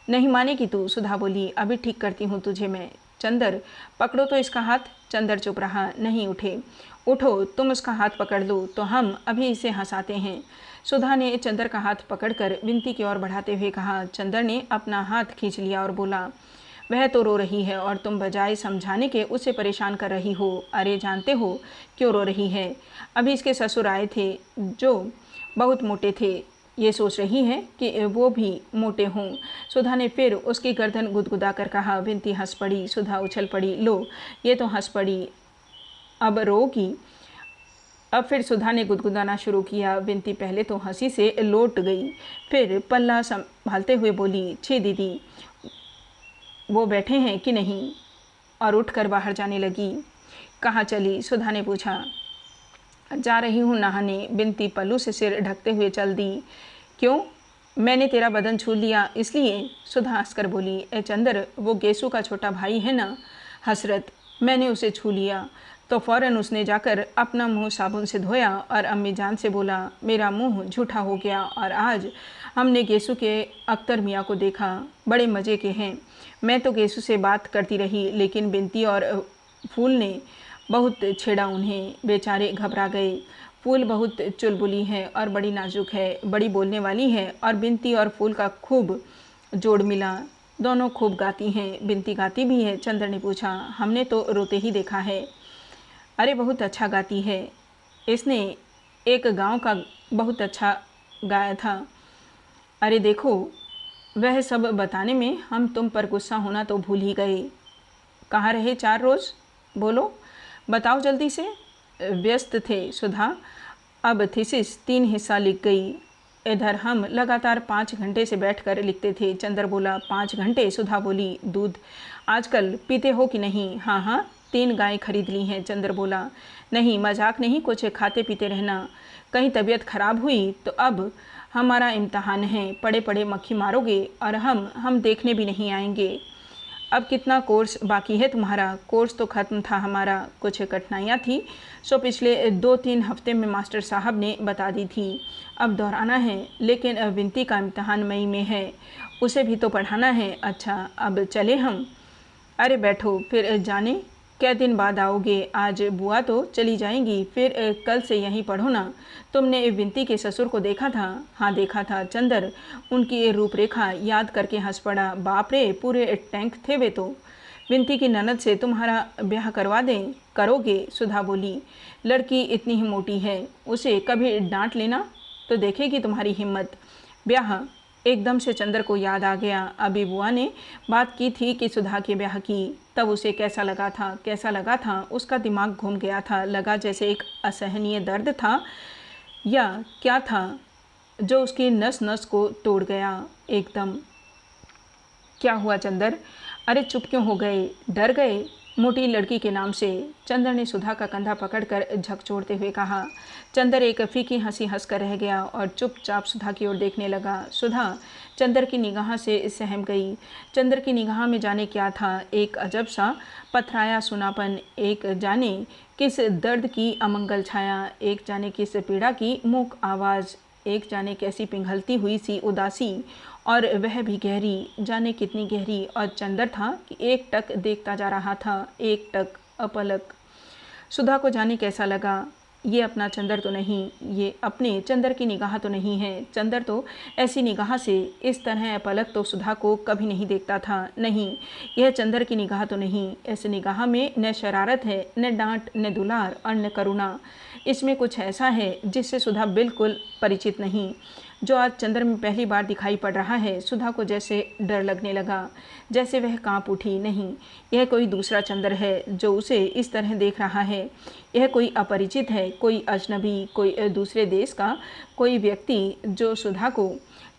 [SPEAKER 1] नहीं मानेगी तू? सुधा बोली, अभी ठीक करती हूँ तुझे मैं। चंदर पकड़ो तो इसका हाथ। चंदर चुप रहा, नहीं उठे। उठो, तुम उसका हाथ पकड़ लो तो हम अभी इसे हंसाते हैं। सुधा ने चंदर का हाथ पकड़कर विंती की ओर बढ़ाते हुए कहा। चंदर ने अपना हाथ खींच लिया और बोला, वह तो रो रही है और तुम बजाय समझाने के उसे परेशान कर रही हो। अरे जानते हो क्यों रो रही है? अभी इसके ससुर आए थे जो बहुत मोटे थे, ये सोच रही है कि वो भी मोटे हों। सुधा ने फिर उसकी गर्दन गुदगुदा कर कहा। विंती हंस पड़ी। सुधा उछल पड़ी। लो, ये तो हंस पड़ी, अब रोगी। अब फिर सुधा ने गुदगुदाना शुरू किया। विंती पहले तो हंसी से लौट गई, फिर पल्ला संभालते हुए बोली, छी दीदी, वो बैठे हैं कि नहीं? और उठकर बाहर जाने लगी। कहाँ चली? सुधा ने पूछा। जा रही हूँ नहाने। विंती पल्लू से सिर ढकते हुए चल दी। क्यों? मैंने तेरा बदन छू लिया इसलिए? सुधा हंसकर बोली, ए चंदर, वो गेसू का छोटा भाई है ना, हसरत, मैंने उसे छू लिया तो फ़ौरन उसने जाकर अपना मुंह साबुन से धोया और अम्मी जान से बोला, मेरा मुंह झूठा हो गया और आज हमने गेसू के अख्तर मियाँ को देखा, बड़े मज़े के हैं। मैं तो गेसू से बात करती रही, लेकिन बिनती और फूल ने बहुत छेड़ा उन्हें। बेचारे घबरा गए। फूल बहुत चुलबुली है और बड़ी नाजुक है, बड़ी बोलने वाली है और बिनती और फूल का खूब जोड़ मिला। दोनों खूब गाती हैं। बिनती गाती भी है? चंद्र ने पूछा। हमने तो रोते ही देखा है। अरे बहुत अच्छा गाती है, इसने एक गांव का बहुत अच्छा गाया था। अरे देखो, वह सब बताने में हम तुम पर गुस्सा होना तो भूल ही गए। कहाँ रहे 4 रोज़? बोलो, बताओ जल्दी से। व्यस्त थे सुधा, अब थीसिस 3 हिस्सा लिख गई। इधर हम लगातार 5 घंटे से बैठकर लिखते थे। चंदर बोला, 5 घंटे? सुधा बोली, दूध आजकल पीते हो कि नहीं? हाँ हाँ, 3 गायें खरीद ली हैं। चंदर बोला, नहीं मजाक नहीं, कुछ खाते पीते रहना। कहीं तबीयत खराब हुई तो अब हमारा इम्तहान है, पड़े पड़े मक्खी मारोगे और हम देखने भी नहीं आएंगे। अब कितना कोर्स बाकी है तुम्हारा? कोर्स तो ख़त्म था हमारा, कुछ कठिनाइयाँ थी सो पिछले 2-3 हफ्ते में मास्टर साहब ने बता दी थी। अब दोहराना है, लेकिन विनती का इम्तहान मई में है, उसे भी तो पढ़ाना है। अच्छा, अब चले हम? अरे बैठो, फिर जाने क्या दिन बाद आओगे? आज बुआ तो चली जाएंगी, फिर कल से यहीं पढ़ो ना। तुमने विनती के ससुर को देखा था? हाँ देखा था। चंदर उनकी रूपरेखा याद करके हंस पड़ा। बाप रे, पूरे टैंक थे वे तो। विनती की ननद से तुम्हारा ब्याह करवा दें? करोगे? सुधा बोली, लड़की इतनी ही मोटी है, उसे कभी डांट लेना तो देखेगी तुम्हारी हिम्मत। ब्याह? एकदम से चंदर को याद आ गया, अभी बुआ ने बात की थी कि सुधा के ब्याह की। तब उसे कैसा लगा था? उसका दिमाग घूम गया था। लगा जैसे एक असहनीय दर्द था या क्या था जो उसकी नस नस को तोड़ गया एकदम। क्या हुआ चंदर? अरे चुप क्यों हो गए? डर गए मोटी लड़की के नाम से? चंदर ने सुधा का कंधा पकड़कर झकझोरते हुए कहा। चंदर एक फीकी हंसी हंसकर रह गया और चुपचाप सुधा की ओर देखने लगा। सुधा चंदर की निगाह से सहम गई। चंदर की निगाह में जाने क्या था, एक अजब सा पथराया सुनापन, एक जाने किस दर्द की अमंगल छाया, एक जाने किस पीड़ा की मूक आवाज़, एक जाने कैसी पिघलती हुई सी उदासी, और वह भी गहरी, जाने कितनी गहरी। और चंदर था कि एक टक देखता जा रहा था, एक टक अपलक। सुधा को जाने कैसा लगा। ये अपना चंदर तो नहीं, ये अपने चंदर की निगाह तो नहीं है। चंदर तो ऐसी निगाह से इस तरह पलक तो सुधा को कभी नहीं देखता था। नहीं, यह चंदर की निगाह तो नहीं। ऐसी निगाह में न शरारत है, न डांट, न दुलार और न करुणा। इसमें कुछ ऐसा है जिससे सुधा बिल्कुल परिचित नहीं, जो आज चंद्र में पहली बार दिखाई पड़ रहा है। सुधा को जैसे डर लगने लगा, जैसे वह कांप उठी। नहीं, यह कोई दूसरा चंद्र है जो उसे इस तरह देख रहा है। यह कोई अपरिचित है, कोई अजनबी, कोई दूसरे देश का कोई व्यक्ति जो सुधा को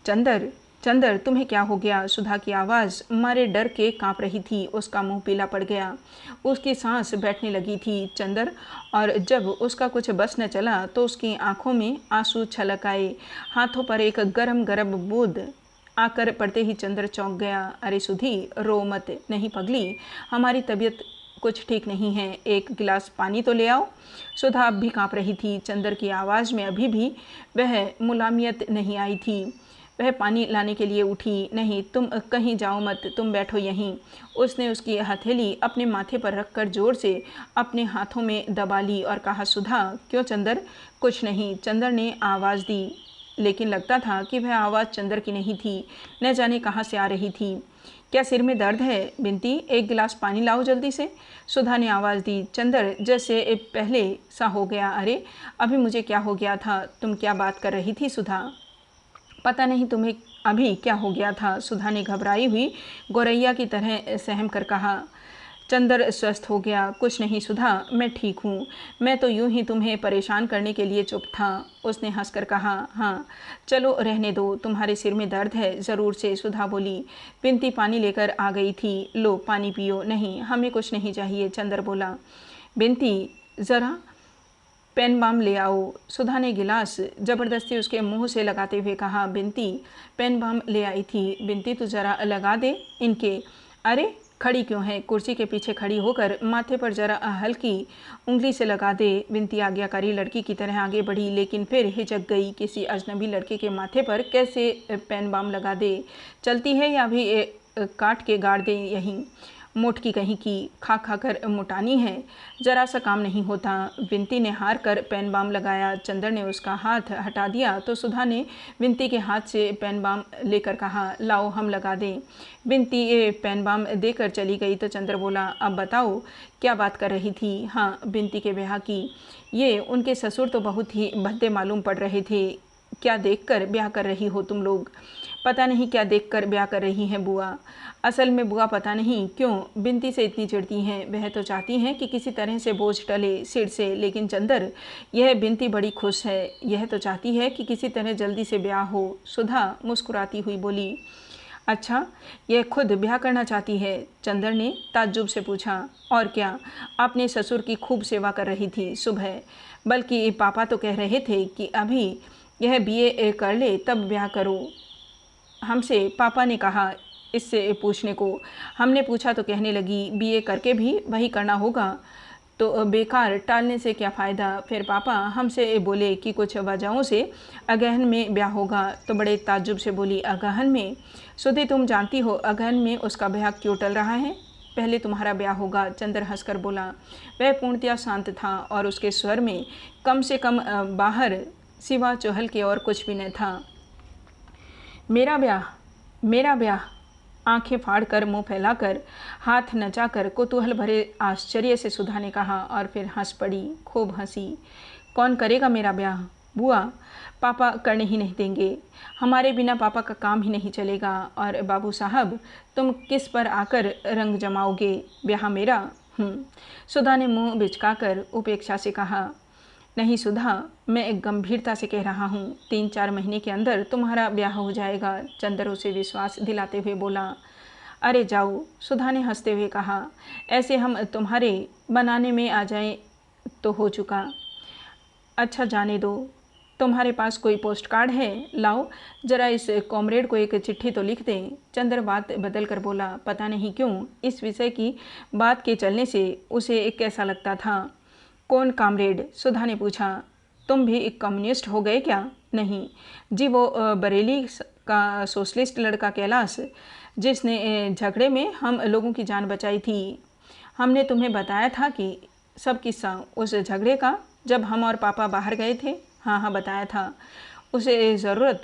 [SPEAKER 1] चंद्र चंदर तुम्हें क्या हो गया? सुधा की आवाज़ मारे डर के कांप रही थी। उसका मुंह पीला पड़ गया, उसकी सांस बैठने लगी थी। चंदर, और जब उसका कुछ बस न चला तो उसकी आंखों में आंसू छलक आए। हाथों पर एक गरम गरम बूंद आकर पड़ते ही चंदर चौंक गया। अरे सुधी, रो मत। नहीं पगली, हमारी तबीयत कुछ ठीक नहीं है, एक गिलास पानी तो ले आओ। सुधा अब भी काँप रही थी। चंदर की आवाज़ में अभी भी वह मुलायमियत नहीं आई थी। वह पानी लाने के लिए उठी। नहीं, तुम कहीं जाओ मत, तुम बैठो यहीं। उसने उसकी हथेली अपने माथे पर रखकर जोर से अपने हाथों में दबा ली और कहा, सुधा। क्यों चंदर? कुछ नहीं, चंदर ने आवाज़ दी, लेकिन लगता था कि वह आवाज़ चंदर की नहीं थी, न जाने कहाँ से आ रही थी। क्या सिर में दर्द है बिंती? एक गिलास पानी लाओ जल्दी से। सुधा ने आवाज़ दी। चंदर जैसे पहले सा हो गया। अरे अभी मुझे क्या हो गया था? तुम क्या बात कर रही थी सुधा? पता नहीं तुम्हें अभी क्या हो गया था, सुधा ने घबराई हुई गौरैया की तरह सहम कर कहा। चंदर स्वस्थ हो गया। कुछ नहीं सुधा, मैं ठीक हूँ। मैं तो यूं ही तुम्हें परेशान करने के लिए चुप था। उसने हंसकर कहा। हाँ चलो रहने दो, तुम्हारे सिर में दर्द है ज़रूर से, सुधा बोली। बिंती पानी लेकर आ गई थी। लो पानी पियो। नहीं, हमें कुछ नहीं चाहिए, चंदर बोला। बिंती ज़रा पेन बाम ले आओ। सुधा ने गिलास ज़बरदस्ती उसके मुंह से लगाते हुए कहा। बिंती पेन बाम ले आई थी। बिंती तू ज़रा लगा दे इनके। अरे खड़ी क्यों है? कुर्सी के पीछे खड़ी होकर माथे पर ज़रा हल्की उंगली से लगा दे। बिंती आज्ञाकारी लड़की की तरह आगे बढ़ी, लेकिन फिर हिचक गई। किसी अजनबी लड़के के माथे पर कैसे पेन बाम लगा दे? चलती है या भी काट के गाड़ दे यहीं? मोटकी कहीं की, खा खा कर मोटानी है, ज़रा सा काम नहीं होता। बिंती ने हार कर पेन बाम लगाया। चंदर ने उसका हाथ हटा दिया तो सुधा ने बिंती के हाथ से पेन बाम लेकर कहा, लाओ हम लगा दें। बिंती ये पेन बाम देकर चली गई तो चंदर बोला, अब बताओ क्या बात कर रही थी? हाँ, बिंती के ब्याह की। ये उनके ससुर तो बहुत ही भद्दे मालूम पड़ रहे थे। क्या देखकर ब्याह कर रही हो तुम लोग? पता नहीं क्या देखकर ब्याह कर रही हैं बुआ। असल में बुआ पता नहीं क्यों बिंती से इतनी चिढ़ती हैं। वह तो चाहती हैं कि किसी तरह से बोझ टले सिर से, लेकिन चंदर, यह बिंती बड़ी खुश है। यह तो चाहती है कि किसी तरह जल्दी से ब्याह हो। सुधा मुस्कुराती हुई बोली। अच्छा, यह खुद ब्याह करना चाहती है? चंदर ने ताज्जुब से पूछा। और क्या, अपने ससुर की खूब सेवा कर रही थी सुबह। बल्कि पापा तो कह रहे थे कि अभी यह बीए कर ले तब ब्याह करो। हमसे पापा ने कहा इससे पूछने को। हमने पूछा तो कहने लगी बीए करके भी वही करना होगा, तो बेकार टालने से क्या फ़ायदा। फिर पापा हमसे बोले कि कुछ वजहों से अगहन में ब्याह होगा, तो बड़े ताज्जुब से बोली, अगहन में? सुधी तुम जानती हो अगहन में उसका ब्याह क्यों टल रहा है? पहले तुम्हारा ब्याह होगा, चंदर हंसकर बोला। वह पूर्णतया शांत था और उसके स्वर में कम से कम बाहर सिवा चहल के और कुछ भी न था। मेरा ब्याह? मेरा ब्याह? आंखें फाड़कर, मुंह फैलाकर, हाथ नचाकर, कुतूहल भरे आश्चर्य से सुधा ने कहा और फिर हंस पड़ी, खूब हंसी। कौन करेगा मेरा ब्याह? बुआ, पापा करने ही नहीं देंगे। हमारे बिना पापा का काम ही नहीं चलेगा। और बाबू साहब, तुम किस पर आकर रंग जमाओगे? ब्याह मेरा? सुधा ने मुंह बिचकाकर उपेक्षा से कहा। नहीं सुधा, मैं एक गंभीरता से कह रहा हूँ, 3-4 महीने के अंदर तुम्हारा ब्याह हो जाएगा, चंदर उसे विश्वास दिलाते हुए बोला। अरे जाओ, सुधा ने हंसते हुए कहा, ऐसे हम तुम्हारे बनाने में आ जाएं तो हो चुका। अच्छा जाने दो, तुम्हारे पास कोई पोस्ट कार्ड है? लाओ जरा इस कॉमरेड को एक चिट्ठी तो लिख दें। चंदर बात बदल कर बोला। पता नहीं क्यों इस विषय की बात के चलने से उसे कैसा लगता था। कौन कामरेड? सुधा ने पूछा। तुम भी एक कम्युनिस्ट हो गए क्या? नहीं जी, वो बरेली का सोशलिस्ट लड़का कैलाश, जिसने झगड़े में हम लोगों की जान बचाई थी। हमने तुम्हें बताया था कि सब किस्सा उस झगड़े का। जब हम और पापा बाहर गए थे? हाँ हाँ, बताया था। उसे ज़रूरत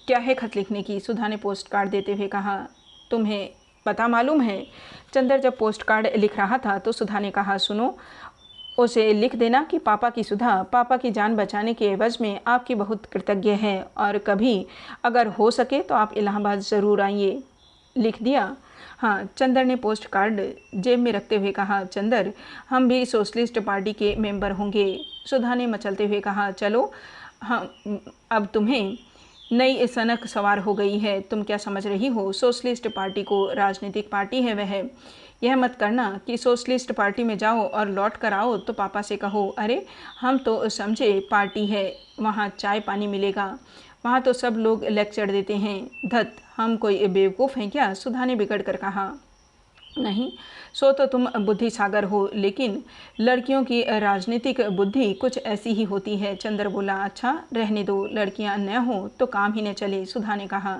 [SPEAKER 1] क्या है खत लिखने की? सुधा ने पोस्ट कार्ड देते हुए कहा। तुम्हें पता मालूम है? चंदर जब पोस्ट कार्ड लिख रहा था तो सुधा ने कहा, सुनो, उसे लिख देना कि पापा की सुधा पापा की जान बचाने के एवज में आपकी बहुत कृतज्ञ है और कभी अगर हो सके तो आप इलाहाबाद ज़रूर आइए। लिख दिया? हाँ, चंदर ने पोस्ट कार्ड जेब में रखते हुए कहा। चंदर, हम भी सोशलिस्ट पार्टी के मेंबर होंगे। सुधा ने मचलते हुए कहा। चलो, हम अब तुम्हें नई सनक सवार हो गई है। तुम क्या समझ रही हो सोशलिस्ट पार्टी को? राजनीतिक पार्टी है वह। यह मत करना कि सोशलिस्ट पार्टी में जाओ और लौट कर आओ तो पापा से कहो, अरे हम तो समझे पार्टी है, वहाँ चाय पानी मिलेगा, वहाँ तो सब लोग लेक्चर देते हैं। धत, हम कोई बेवकूफ़ हैं क्या? सुधा ने बिगड़ कर कहा। नहीं, सो तो तुम बुद्धि सागर हो, लेकिन लड़कियों की राजनीतिक बुद्धि कुछ ऐसी ही होती है। चंदर बोला। अच्छा रहने दो, लड़कियां न हो तो काम ही न चले, सुधा ने कहा।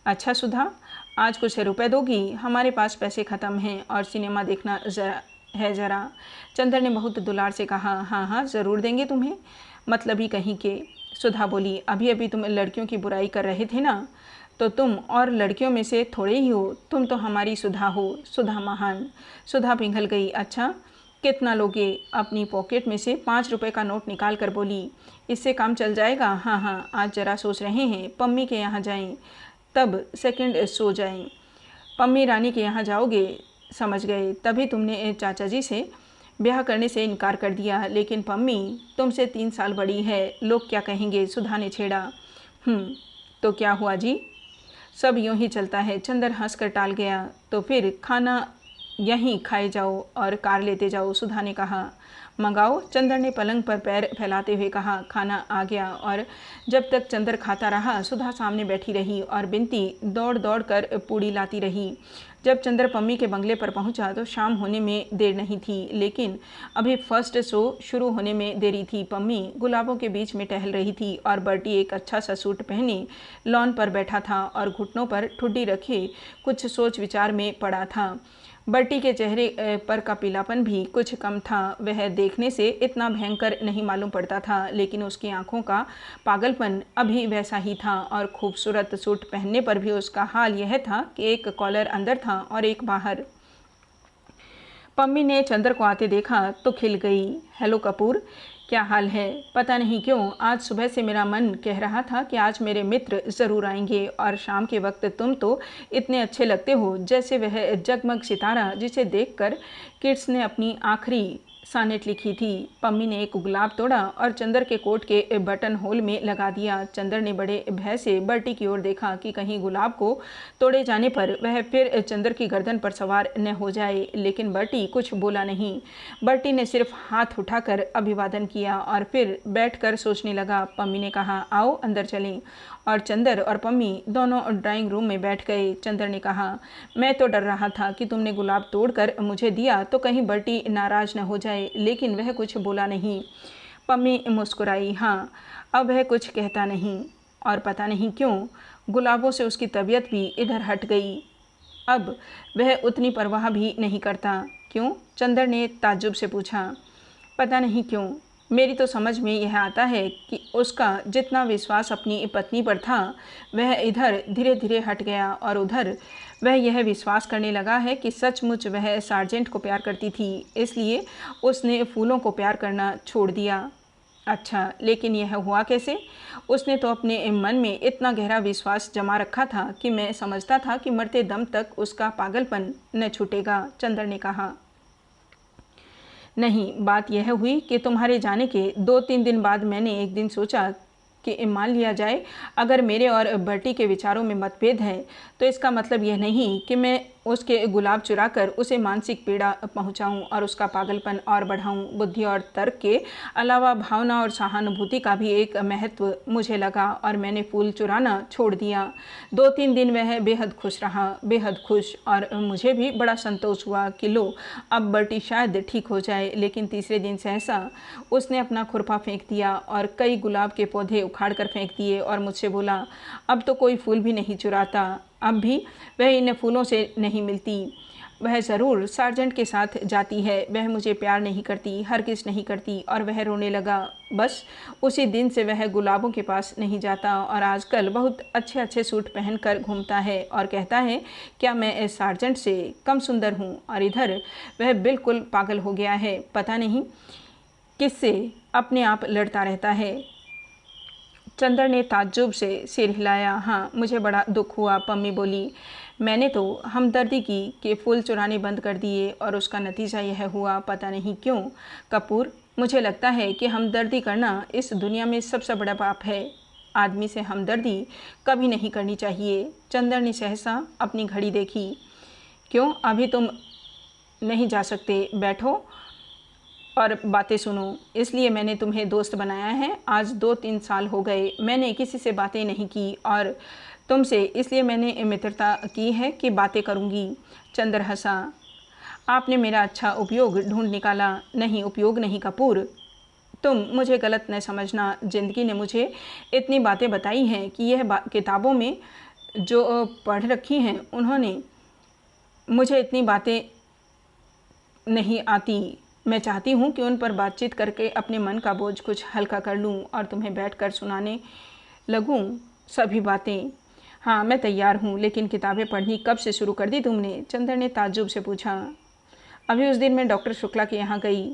[SPEAKER 1] अच्छा सुधा, आज कुछ रुपए दोगी? हमारे पास पैसे ख़त्म हैं और सिनेमा देखना ज़रा। चंदर ने बहुत दुलार से कहा। हाँ हाँ, ज़रूर देंगे तुम्हें, मतलब ही कहीं के। सुधा बोली, अभी अभी तुम लड़कियों की बुराई कर रहे थे ना, तो तुम और लड़कियों में से थोड़े ही हो, तुम तो हमारी सुधा हो, सुधा महान। सुधा पिघल गई। अच्छा, कितना लोगे? अपनी पॉकेट में से 5 रुपए का नोट निकाल कर बोली। इससे काम चल जाएगा? हाँ हाँ, आज ज़रा सोच रहे हैं पम्मी के यहाँ जाएं, तब सेकंड सो जाएं। पम्मी रानी के यहाँ जाओगे? समझ गए, तभी तुमने चाचा जी से ब्याह करने से इनकार कर दिया। लेकिन पम्मी तुमसे 3 साल बड़ी है, लोग क्या कहेंगे? सुधा ने छेड़ा। तो क्या हुआ जी? सब यूं ही चलता है। चंदर हंसकर टाल गया। तो फिर खाना यहीं खाए जाओ और कार लेते जाओ, सुधा ने कहा। मंगाओ, चंदर ने पलंग पर पैर फैलाते हुए कहा। खाना आ गया और जब तक चंदर खाता रहा सुधा सामने बैठी रही और बिनती दौड़ दौड़ कर पूड़ी लाती रही। जब चंदर पम्मी के बंगले पर पहुंचा तो शाम होने में देर नहीं थी, लेकिन अभी फर्स्ट शो शुरू होने में देरी थी। पम्मी गुलाबों के बीच में टहल रही थी और बर्टी एक अच्छा सा सूट पहने लॉन पर बैठा था और घुटनों पर ठुड्डी रखे कुछ सोच विचार में पड़ा था। बर्टी के चेहरे पर का पीलापन भी कुछ कम था। वह देखने से इतना भयंकर नहीं मालूम पड़ता था, लेकिन उसकी आंखों का पागलपन अभी वैसा ही था और खूबसूरत सूट पहनने पर भी उसका हाल यह था कि एक कॉलर अंदर था और एक बाहर। पम्मी ने चंदर को आते देखा तो खिल गई। हेलो कपूर, क्या हाल है? पता नहीं क्यों आज सुबह से मेरा मन कह रहा था कि आज मेरे मित्र ज़रूर आएंगे और शाम के वक्त तुम तो इतने अच्छे लगते हो जैसे वह जगमग सितारा जिसे देखकर किड्स ने अपनी आखिरी सानेट लिखी थी। पम्मी ने एक गुलाब तोड़ा और चंदर के कोट के बटन होल में लगा दिया। चंदर ने बड़े भय से बर्टी की ओर देखा कि कहीं गुलाब को तोड़े जाने पर वह फिर चंदर की गर्दन पर सवार न हो जाए, लेकिन बर्टी कुछ बोला नहीं। बर्टी ने सिर्फ हाथ उठाकर अभिवादन किया और फिर बैठकर सोचने लगा। पम्मी ने कहा, आओ अंदर चलें, और चंदर और पम्मी दोनों ड्राइंग रूम में बैठ गए। चंदर ने कहा, मैं तो डर रहा था कि तुमने गुलाब तोड़कर मुझे दिया तो कहीं बर्टी नाराज न हो जाए, लेकिन वह कुछ बोला नहीं। पम्मी मुस्कुराई। हाँ, अब वह कुछ कहता नहीं और पता नहीं क्यों गुलाबों से उसकी तबीयत भी इधर हट गई। अब वह उतनी परवाह भी नहीं करता। क्यों? चंदर ने ताज्जुब से पूछा। पता नहीं क्यों, मेरी तो समझ में यह आता है कि उसका जितना विश्वास अपनी पत्नी पर था वह इधर धीरे धीरे हट गया और उधर वह यह विश्वास करने लगा है कि सचमुच वह सार्जेंट को प्यार करती थी, इसलिए उसने फूलों को प्यार करना छोड़ दिया। अच्छा, लेकिन यह हुआ कैसे? उसने तो अपने मन में इतना गहरा विश्वास जमा रखा था कि मैं समझता था कि मरते दम तक उसका पागलपन न छूटेगा। चंदर ने कहा। नहीं, बात यह हुई कि तुम्हारे जाने के 2-3 दिन बाद मैंने एक दिन सोचा कि मान लिया जाए अगर मेरे और बर्टी के विचारों में मतभेद है तो इसका मतलब यह नहीं कि मैं उसके गुलाब चुराकर उसे मानसिक पीड़ा पहुंचाऊं और उसका पागलपन और बढ़ाऊं। बुद्धि और तर्क के अलावा भावना और सहानुभूति का भी एक महत्व मुझे लगा और मैंने फूल चुराना छोड़ दिया। 2-3 दिन वह बेहद खुश रहा, बेहद खुश, और मुझे भी बड़ा संतोष हुआ कि लो अब बर्टी शायद ठीक हो जाए। लेकिन तीसरे दिन सहसा उसने अपना खुरपा फेंक दिया और कई गुलाब के पौधे उखाड़ कर फेंक दिए और मुझसे बोला, अब तो कोई फूल भी नहीं चुराता, अब भी वह इन फूलों से नहीं मिलती। वह ज़रूर सार्जेंट के साथ जाती है। वह मुझे प्यार नहीं करती, हरगिज़ नहीं करती। और वह रोने लगा। बस उसी दिन से वह गुलाबों के पास नहीं जाता और आजकल बहुत अच्छे अच्छे सूट पहन कर घूमता है और कहता है क्या मैं इस सार्जेंट से कम सुंदर हूँ। और इधर वह बिल्कुल पागल हो गया है, पता नहीं किससे अपने आप लड़ता रहता है। चंदर ने ताज्जुब से सिर हिलाया। हाँ, मुझे बड़ा दुख हुआ, पम्मी बोली। मैंने तो हमदर्दी की कि फूल चुराने बंद कर दिए और उसका नतीजा यह हुआ, पता नहीं क्यों। कपूर, मुझे लगता है कि हमदर्दी करना इस दुनिया में सबसे बड़ा पाप है। आदमी से हमदर्दी कभी नहीं करनी चाहिए। चंदर ने सहसा अपनी घड़ी देखी। क्यों, अभी तुम नहीं जा सकते? बैठो और बातें सुनो। इसलिए मैंने तुम्हें दोस्त बनाया है। आज 2-3 साल हो गए मैंने किसी से बातें नहीं की और तुमसे इसलिए मैंने मित्रता की है कि बातें करूँगी। चंदर हंसा। आपने मेरा अच्छा उपयोग ढूंढ निकाला। नहीं, उपयोग नहीं कपूर, तुम मुझे गलत न समझना। ज़िंदगी ने मुझे इतनी बातें बताई हैं कि यह किताबों में जो पढ़ रखी हैं उन्होंने मुझे इतनी बातें नहीं आती। मैं चाहती हूँ कि उन पर बातचीत करके अपने मन का बोझ कुछ हल्का कर लूँ और तुम्हें बैठकर सुनाने लगूँ सभी बातें। हाँ, मैं तैयार हूँ, लेकिन किताबें पढ़नी कब से शुरू कर दी तुमने? चंदर ने ताज्जुब से पूछा। अभी उस दिन मैं डॉक्टर शुक्ला के यहाँ गई।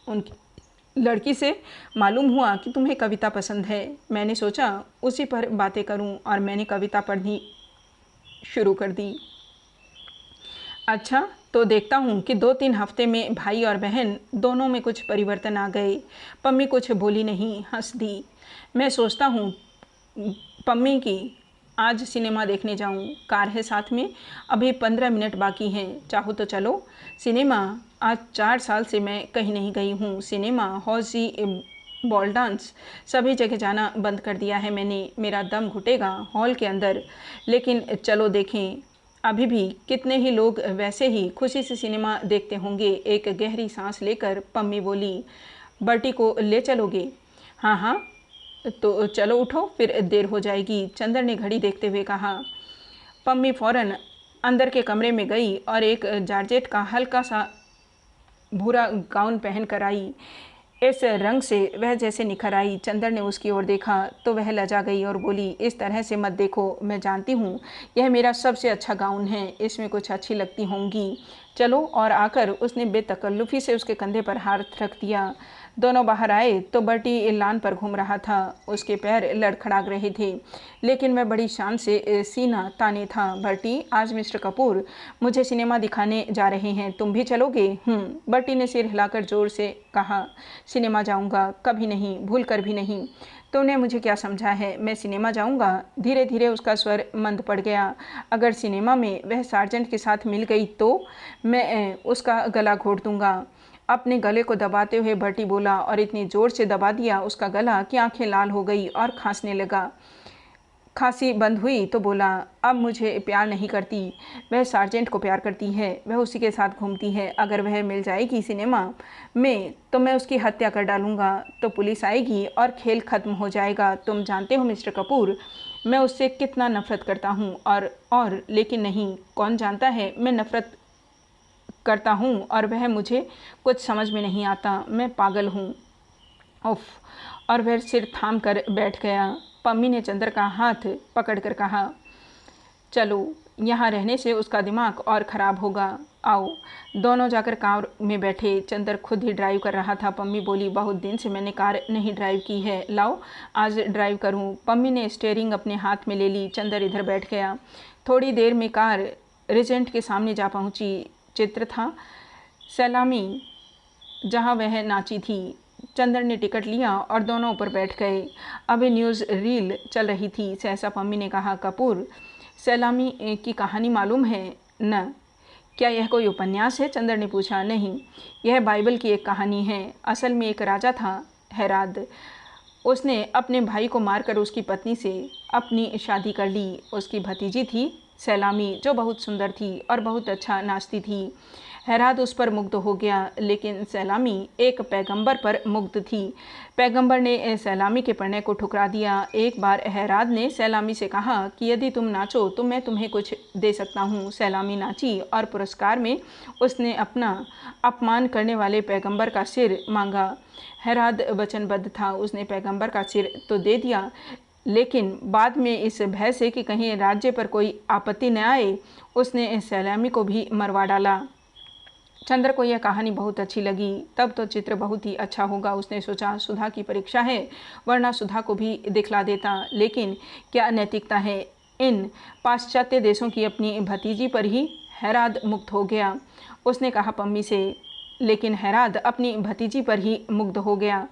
[SPEAKER 1] उनकी लड़की से मालूम हुआ कि तुम्हें कविता पसंद है। मैंने सोचा उसी पर बातें करूँ और मैंने कविता पढ़नी शुरू कर दी। अच्छा, तो देखता हूँ कि 2-3 हफ्ते में भाई और बहन दोनों में कुछ परिवर्तन आ गए। पम्मी कुछ बोली नहीं, हंस दी। मैं सोचता हूँ पम्मी की आज सिनेमा देखने जाऊँ। कार है साथ में, अभी 15 मिनट बाकी हैं। चाहो तो चलो सिनेमा। आज 4 साल से मैं कहीं नहीं गई हूँ। सिनेमा, हौजी, बॉल डांस, सभी जगह जाना बंद कर दिया है मैंने। मेरा दम घुटेगा हॉल के अंदर, लेकिन चलो देखें। अभी भी कितने ही लोग वैसे ही खुशी से सिनेमा देखते होंगे। एक गहरी सांस लेकर पम्मी बोली। बर्टी को ले चलोगे? हाँ हाँ, तो चलो उठो, फिर देर हो जाएगी। चंदर ने घड़ी देखते हुए कहा। पम्मी फौरन अंदर के कमरे में गई और एक जारजेट का हल्का सा भूरा गाउन पहन कर आई। इस रंग से वह जैसे निखर आई। चंदर ने उसकी ओर देखा तो वह लजा गई और बोली, इस तरह से मत देखो, मैं जानती हूँ यह मेरा सबसे अच्छा गाउन है, इसमें कुछ अच्छी लगती होंगी। चलो। और आकर उसने बेतकल्लुफ़ी से उसके कंधे पर हाथ रख दिया। दोनों बाहर आए तो बर्टी लान पर घूम रहा था। उसके पैर लड़खड़ा रहे थे, लेकिन वह बड़ी शान से सीना ताने था। बर्टी, आज मिस्टर कपूर मुझे सिनेमा दिखाने जा रहे हैं, तुम भी चलोगे? बर्टी ने सिर हिलाकर जोर से कहा। सिनेमा जाऊंगा? कभी नहीं, भूल कर भी नहीं। तुमने मुझे क्या समझा है, मैं सिनेमा जाऊंगा? धीरे धीरे उसका स्वर मंद पड़ गया। अगर सिनेमा में वह सार्जेंट के साथ मिल गई तो मैं उसका गला घोट दूंगा। अपने गले को दबाते हुए बर्टी बोला और इतनी ज़ोर से दबा दिया उसका गला कि आंखें लाल हो गई और खांसने लगा। खांसी बंद हुई तो बोला, अब मुझे प्यार नहीं करती, वह सार्जेंट को प्यार करती है, वह उसी के साथ घूमती है। अगर वह मिल जाएगी सिनेमा में तो मैं उसकी हत्या कर डालूंगा, तो पुलिस आएगी और खेल ख़त्म हो जाएगा। तुम जानते हो मिस्टर कपूर, मैं उससे कितना नफ़रत करता हूँ। और लेकिन नहीं, कौन जानता है मैं नफ़रत करता हूँ और वह मुझे कुछ समझ में नहीं आता। मैं पागल हूँ। उफ। और वह सिर थाम कर बैठ गया। पम्मी ने चंदर का हाथ पकड़कर कहा, चलो, यहाँ रहने से उसका दिमाग और ख़राब होगा। आओ। दोनों जाकर कार में बैठे। चंदर खुद ही ड्राइव कर रहा था। पम्मी बोली, बहुत दिन से मैंने कार नहीं ड्राइव की है, लाओ आज ड्राइव करूँ। पम्मी ने स्टीयरिंग अपने हाथ में ले ली। चंदर इधर बैठ गया। थोड़ी देर में कार रेजेंट के सामने जा पहुँची। चित्र था सैलामी जहाँ वह नाची थी। चंदर ने टिकट लिया और दोनों ऊपर बैठ गए। अभी न्यूज़ रील चल रही थी। सहसा पम्मी ने कहा, कपूर, सैलामी की कहानी मालूम है न? क्या यह कोई उपन्यास है? चंदर ने पूछा। नहीं, यह बाइबल की एक कहानी है। असल में एक राजा था, हेराद। उसने अपने भाई को मारकर उसकी पत्नी से अपनी शादी कर ली। उसकी भतीजी थी सैलामी, जो बहुत सुंदर थी और बहुत अच्छा नाचती थी। हैराद उस पर मुग्ध हो गया, लेकिन सैलामी एक पैगंबर पर मुग्ध थी। पैगंबर ने सैलामी के पढ़ने को ठुकरा दिया। एक बार हैराद ने सैलामी से कहा कि यदि तुम नाचो तो मैं तुम्हें कुछ दे सकता हूँ। सैलामी नाची और पुरस्कार में उसने अपना अपमान करने वाले पैगंबर का सिर मांगा। हैराद वचनबद्ध था, उसने पैगंबर का सिर तो दे दिया, लेकिन बाद में इस भय से कि कहीं राज्य पर कोई आपत्ति न आए, उसने सैलामी को भी मरवा डाला। चंद्र को यह कहानी बहुत अच्छी लगी। तब तो चित्र बहुत ही अच्छा होगा, उसने सोचा। सुधा की परीक्षा है, वरना सुधा को भी दिखला देता। लेकिन क्या नैतिकता है इन पाश्चात्य देशों की। अपनी भतीजी पर ही हैराद मुग्ध हो गया। उसने कहा पम्मी से, लेकिन हैराद अपनी भतीजी पर ही मुग्ध हो गया।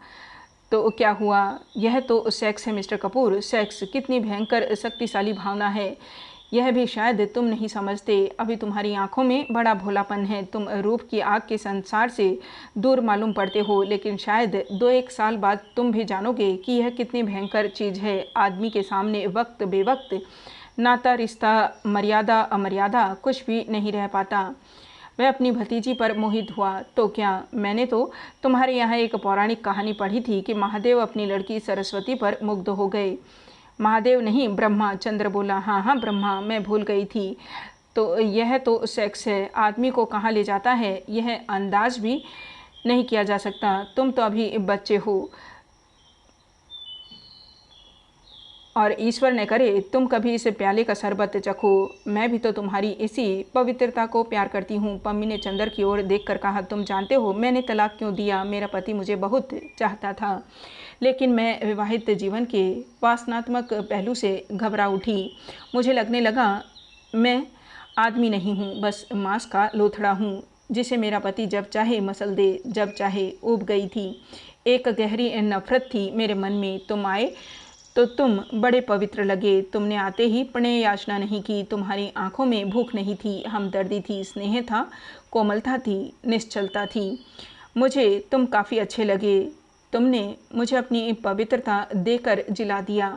[SPEAKER 1] तो क्या हुआ? यह तो सेक्स है मिस्टर कपूर। सेक्स कितनी भयंकर शक्तिशाली भावना है, यह भी शायद तुम नहीं समझते। अभी तुम्हारी आंखों में बड़ा भोलापन है, तुम रूप की आग के संसार से दूर मालूम पड़ते हो, लेकिन शायद 2-1 साल बाद तुम भी जानोगे कि यह कितनी भयंकर चीज़ है। आदमी के सामने वक्त बेवक्त नाता, रिश्ता, मर्यादा, अमर्यादा कुछ भी नहीं रह पाता। वह अपनी भतीजी पर मोहित हुआ। तो क्या? मैंने तो तुम्हारे यहाँ एक पौराणिक कहानी पढ़ी थी कि महादेव अपनी लड़की सरस्वती पर मुग्ध हो गए। महादेव नहीं, ब्रह्मा। चंद्र बोला, हाँ हाँ ब्रह्मा, मैं भूल गई थी। तो यह तो सेक्स है, आदमी को कहाँ ले जाता है यह अंदाज भी नहीं किया जा सकता। तुम तो अभी बच्चे हो और ईश्वर ने करे तुम कभी इस प्याले का शरबत चखो। मैं भी तो तुम्हारी इसी पवित्रता को प्यार करती हूँ। पम्मी ने चंद्र की ओर देखकर कहा, तुम जानते हो मैंने तलाक क्यों दिया? मेरा पति मुझे बहुत चाहता था, लेकिन मैं विवाहित जीवन के वासनात्मक पहलू से घबरा उठी। मुझे लगने लगा मैं आदमी नहीं हूँ, बस मांस का लोथड़ा हूँ जिसे मेरा पति जब चाहे मसल दे, जब चाहे। ऊब गई थी। एक गहरी नफरत थी मेरे मन में। तुम आए तो तुम बड़े पवित्र लगे। तुमने आते ही प्रणय याचना नहीं की। तुम्हारी आंखों में भूख नहीं थी, हमदर्दी थी, स्नेह था, कोमलता थी, निश्चलता थी। मुझे तुम काफ़ी अच्छे लगे। तुमने मुझे अपनी पवित्रता देकर जिला दिया।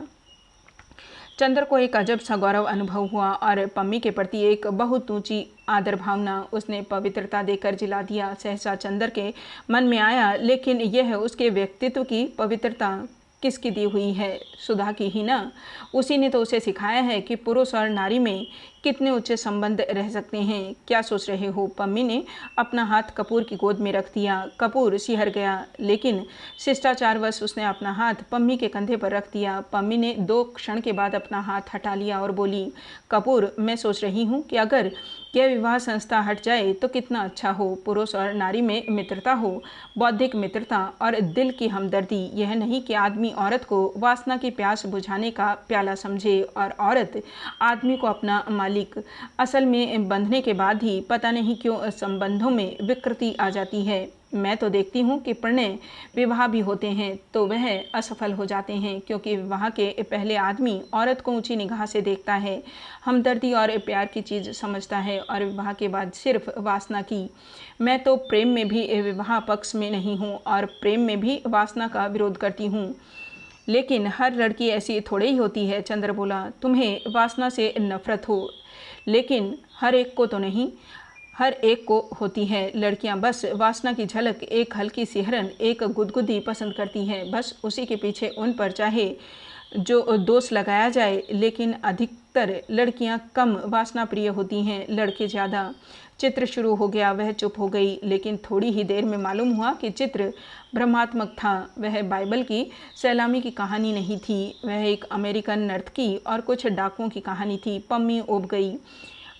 [SPEAKER 1] चंद्र को एक अजब सा गौरव अनुभव हुआ और पम्मी के प्रति एक बहुत ऊंची आदर भावना। उसने पवित्रता देकर जिला दिया। सहसा चंद्र के मन में आया, लेकिन यह उसके व्यक्तित्व की पवित्रता किसकी दी हुई है? सुधा की ही ना। उसी ने तो उसे सिखाया है कि पुरुष और नारी में कितने ऊंचे संबंध रह सकते हैं। क्या सोच रहे हो? पम्मी ने अपना हाथ कपूर की गोद में रख दिया। कपूर सिहर गया, लेकिन शिष्टाचारवश उसने अपना हाथ पम्मी के कंधे पर रख दिया। पम्मी ने 2 क्षण के बाद अपना हाथ हटा लिया और बोली, कपूर, मैं सोच रही हूँ कि अगर यह विवाह संस्था हट जाए तो कितना अच्छा हो। पुरुष और नारी में मित्रता हो, बौद्धिक मित्रता और दिल की हमदर्दी। यह नहीं कि आदमी औरत को वासना की प्यास बुझाने का प्याला समझे और औरत आदमी को अपना मालिक। असल में बंधने के बाद ही पता नहीं क्यों संबंधों में विकृति आ जाती है। मैं तो देखती हूँ कि प्रणय विवाह भी होते हैं तो वह असफल हो जाते हैं, क्योंकि विवाह के पहले आदमी औरत को ऊंची निगाह से देखता है, हमदर्दी और प्यार की चीज़ समझता है, और विवाह के बाद सिर्फ वासना की। मैं तो प्रेम में भी विवाह पक्ष में नहीं हूँ और प्रेम में भी वासना का विरोध करती हूँ। लेकिन हर लड़की ऐसी थोड़ी ही होती है। चंद्र बोला, तुम्हें वासना से नफरत हो, लेकिन हर एक को तो नहीं। हर एक को होती है। लड़कियां बस वासना की झलक, एक हल्की सिहरन, एक गुदगुदी पसंद करती हैं। बस उसी के पीछे उन पर चाहे जो दोष लगाया जाए, लेकिन अधिकतर लड़कियां कम वासना प्रिय होती हैं, लड़के ज़्यादा। चित्र शुरू हो गया। वह चुप हो गई, लेकिन थोड़ी ही देर में मालूम हुआ कि चित्र भ्रमात्मक था। वह बाइबल की सैलामी की कहानी नहीं थी, वह एक अमेरिकन नर्तकी और कुछ डाकुओं की कहानी थी। पम्मी ऊब गई।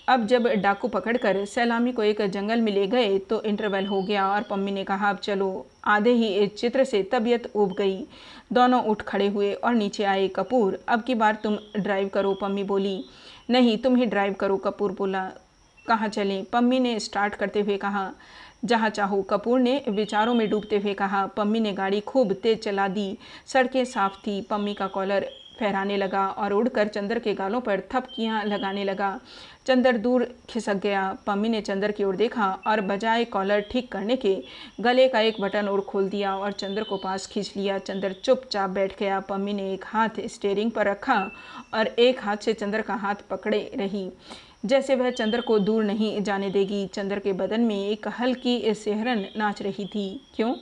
[SPEAKER 1] अब जब डाकू पकड़कर सैलामी को एक जंगल में ले गए तो इंटरवल हो गया और पम्मी ने कहा, अब चलो। आधे ही इस चित्र से तबीयत ऊब गई। दोनों उठ खड़े हुए और नीचे आए। कपूर, अब की बार तुम ड्राइव करो, पम्मी बोली। नहीं, तुम ही ड्राइव करो, कपूर बोला। कहाँ चलें? पम्मी ने स्टार्ट करते हुए कहा। जहाँ चाहो, कपूर ने विचारों में डूबते हुए कहा। पम्मी ने गाड़ी खूब तेज चला दी। सड़कें साफ थी। पम्मी का कॉलर फहराने लगा और उड़कर चंद्र के गालों पर थपकियां लगाने लगा। चंद्र दूर खिसक गया। पम्मी ने चंद्र की ओर देखा और बजाय कॉलर ठीक करने के गले का एक बटन और खोल दिया और चंद्र को पास खींच लिया। चंद्र चुपचाप बैठ गया। पम्मी ने एक हाथ स्टीयरिंग पर रखा और एक हाथ से चंद्र का हाथ पकड़े रही। जैसे वह चंद्र को दूर नहीं जाने देगी। चंद्र के बदन में एक हल्की सिहरन नाच रही थी। क्यों?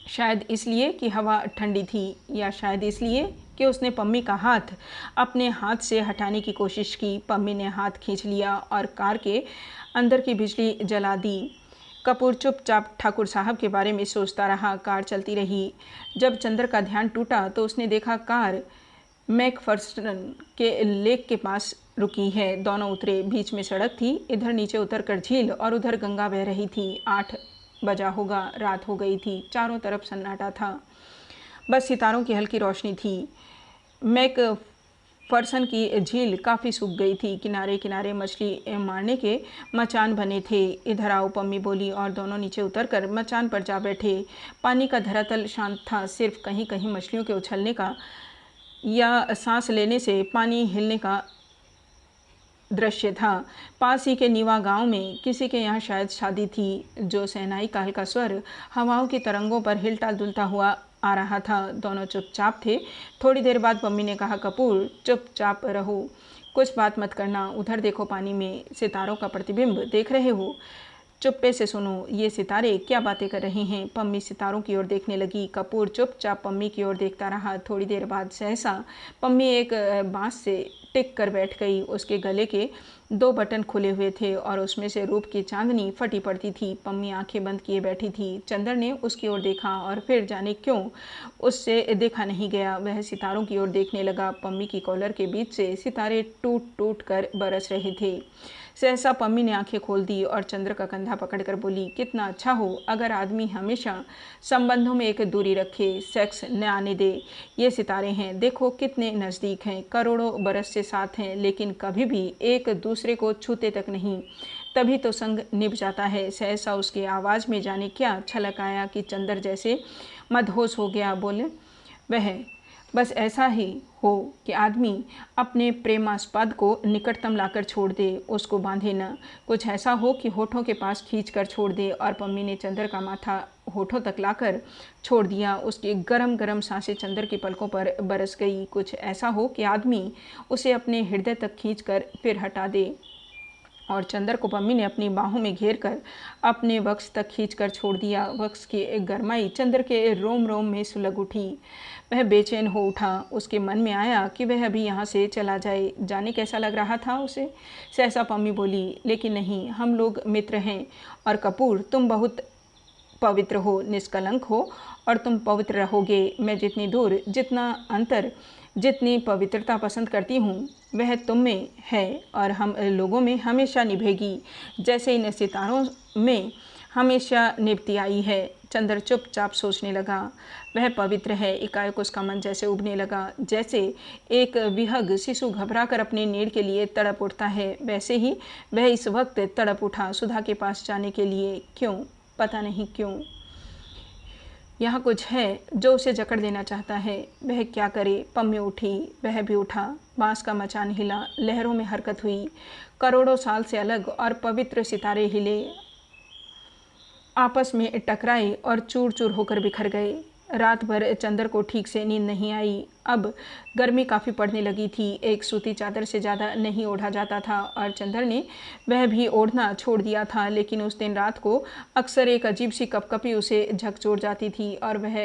[SPEAKER 1] शायद इसलिए कि हवा ठंडी थी, या शायद इसलिए कि उसने पम्मी का हाथ अपने हाथ से हटाने की कोशिश की। पम्मी ने हाथ खींच लिया और कार के अंदर की बिजली जला दी। कपूर चुपचाप ठाकुर साहब के बारे में सोचता रहा। कार चलती रही। जब चंद्र का ध्यान टूटा तो उसने देखा कार मैकफर्सन के लेक के पास रुकी है। दोनों उतरे। बीच में सड़क थी। इधर नीचे उतरकर झील और उधर गंगा बह रही थी। 8 बजा होगा। रात हो गई थी। चारों तरफ सन्नाटा था। बस सितारों की हल्की रोशनी थी। मैकफर्सन की झील काफ़ी सूख गई थी। किनारे किनारे मछली मारने के मचान बने थे। इधर आओ, पम्मी बोली और दोनों नीचे उतरकर मचान पर जा बैठे। पानी का धरातल शांत था। सिर्फ कहीं कहीं मछलियों के उछलने का या सांस लेने से पानी हिलने का दृश्य था। पास ही के नीवा गांव में किसी के यहाँ शायद शादी थी। जो शहनाई का हल्का स्वर हवाओं की तरंगों पर हिलता डुलता हुआ आ रहा था। दोनों चुपचाप थे। थोड़ी देर बाद पम्मी ने कहा, कपूर चुपचाप रहो, कुछ बात मत करना। उधर देखो, पानी में सितारों का प्रतिबिंब देख रहे हो? चुप्पे से सुनो, ये सितारे क्या बातें कर रहे हैं। पम्मी सितारों की ओर देखने लगी। कपूर चुपचाप पम्मी की ओर देखता रहा। थोड़ी देर बाद सहसा पम्मी एक बांस से टिक कर बैठ गई। उसके गले के 2 बटन खुले हुए थे और उसमें से रूप की चांदनी फटी पड़ती थी। पम्मी आंखें बंद किए बैठी थी। चंद्र ने उसकी ओर देखा और फिर जाने क्यों उससे देखा नहीं गया। वह सितारों की ओर देखने लगा। पम्मी की कॉलर के बीच से सितारे टूट टूट कर बरस रहे थे। सहसा पम्मी ने आंखें खोल दी और चंद्र का कंधा पकड़कर बोली, कितना अच्छा हो अगर आदमी हमेशा संबंधों में एक दूरी रखे, सेक्स न आने दे। ये सितारे हैं, देखो कितने नज़दीक हैं, करोड़ों बरस से साथ हैं, लेकिन कभी भी एक दूसरे को छूते तक नहीं। तभी तो संग निभ जाता है। सहसा उसकी आवाज़ में जाने क्या छलक आया कि चंद्र जैसे मदहोश हो गया। बोले वह, बस ऐसा ही हो कि आदमी अपने प्रेमास्पद को निकटतम लाकर छोड़ दे, उसको बांधे न। कुछ ऐसा हो कि होठों के पास खींच कर छोड़ दे। और पम्मी ने चंद्र का माथा होठों तक लाकर छोड़ दिया। उसकी गरम गरम सांसें चंद्र की पलकों पर बरस गई। कुछ ऐसा हो कि आदमी उसे अपने हृदय तक खींच कर फिर हटा दे। और चंद्र को पम्मी ने अपनी बाहों में घेर कर अपने वक्ष तक खींचकर छोड़ दिया। वक्ष की एक गरमाई चंद्र के रोम रोम में सुलग उठी। वह बेचैन हो उठा। उसके मन में आया कि वह अभी यहाँ से चला जाए। जाने कैसा लग रहा था उसे। सहसा पम्मी बोली, लेकिन नहीं, हम लोग मित्र हैं। और कपूर, तुम बहुत पवित्र हो, निष्कलंक हो, और तुम पवित्र रहोगे। मैं जितनी दूर, जितना अंतर, जितनी पवित्रता पसंद करती हूँ वह तुम में है और हम लोगों में हमेशा निभेगी, जैसे इन सितारों में हमेशा निभती आई है। चंद्र चुपचाप सोचने लगा। वह पवित्र है। एकाएक उसका मन जैसे उबने लगा। जैसे एक विहग शिशु घबरा कर अपने नीड़ के लिए तड़प उठता है, वैसे ही वह इस वक्त तड़प उठा सुधा के पास जाने के लिए। क्यों? पता नहीं क्यों। यहाँ कुछ है जो उसे जकड़ देना चाहता है। वह क्या करे। पम्मी उठी, वह भी उठा। बांस का मचान हिला, लहरों में हरकत हुई। करोड़ों साल से अलग और पवित्र सितारे हिले, आपस में टकराए और चूर चूर होकर बिखर गए। रात भर चंद्र को ठीक से नींद नहीं आई। अब गर्मी काफ़ी पड़ने लगी थी। एक सूती चादर से ज़्यादा नहीं ओढ़ा जाता था और चंद्र ने वह भी ओढ़ना छोड़ दिया था। लेकिन उस दिन रात को अक्सर एक अजीब सी कपकपी उसे झकझोर जाती थी और वह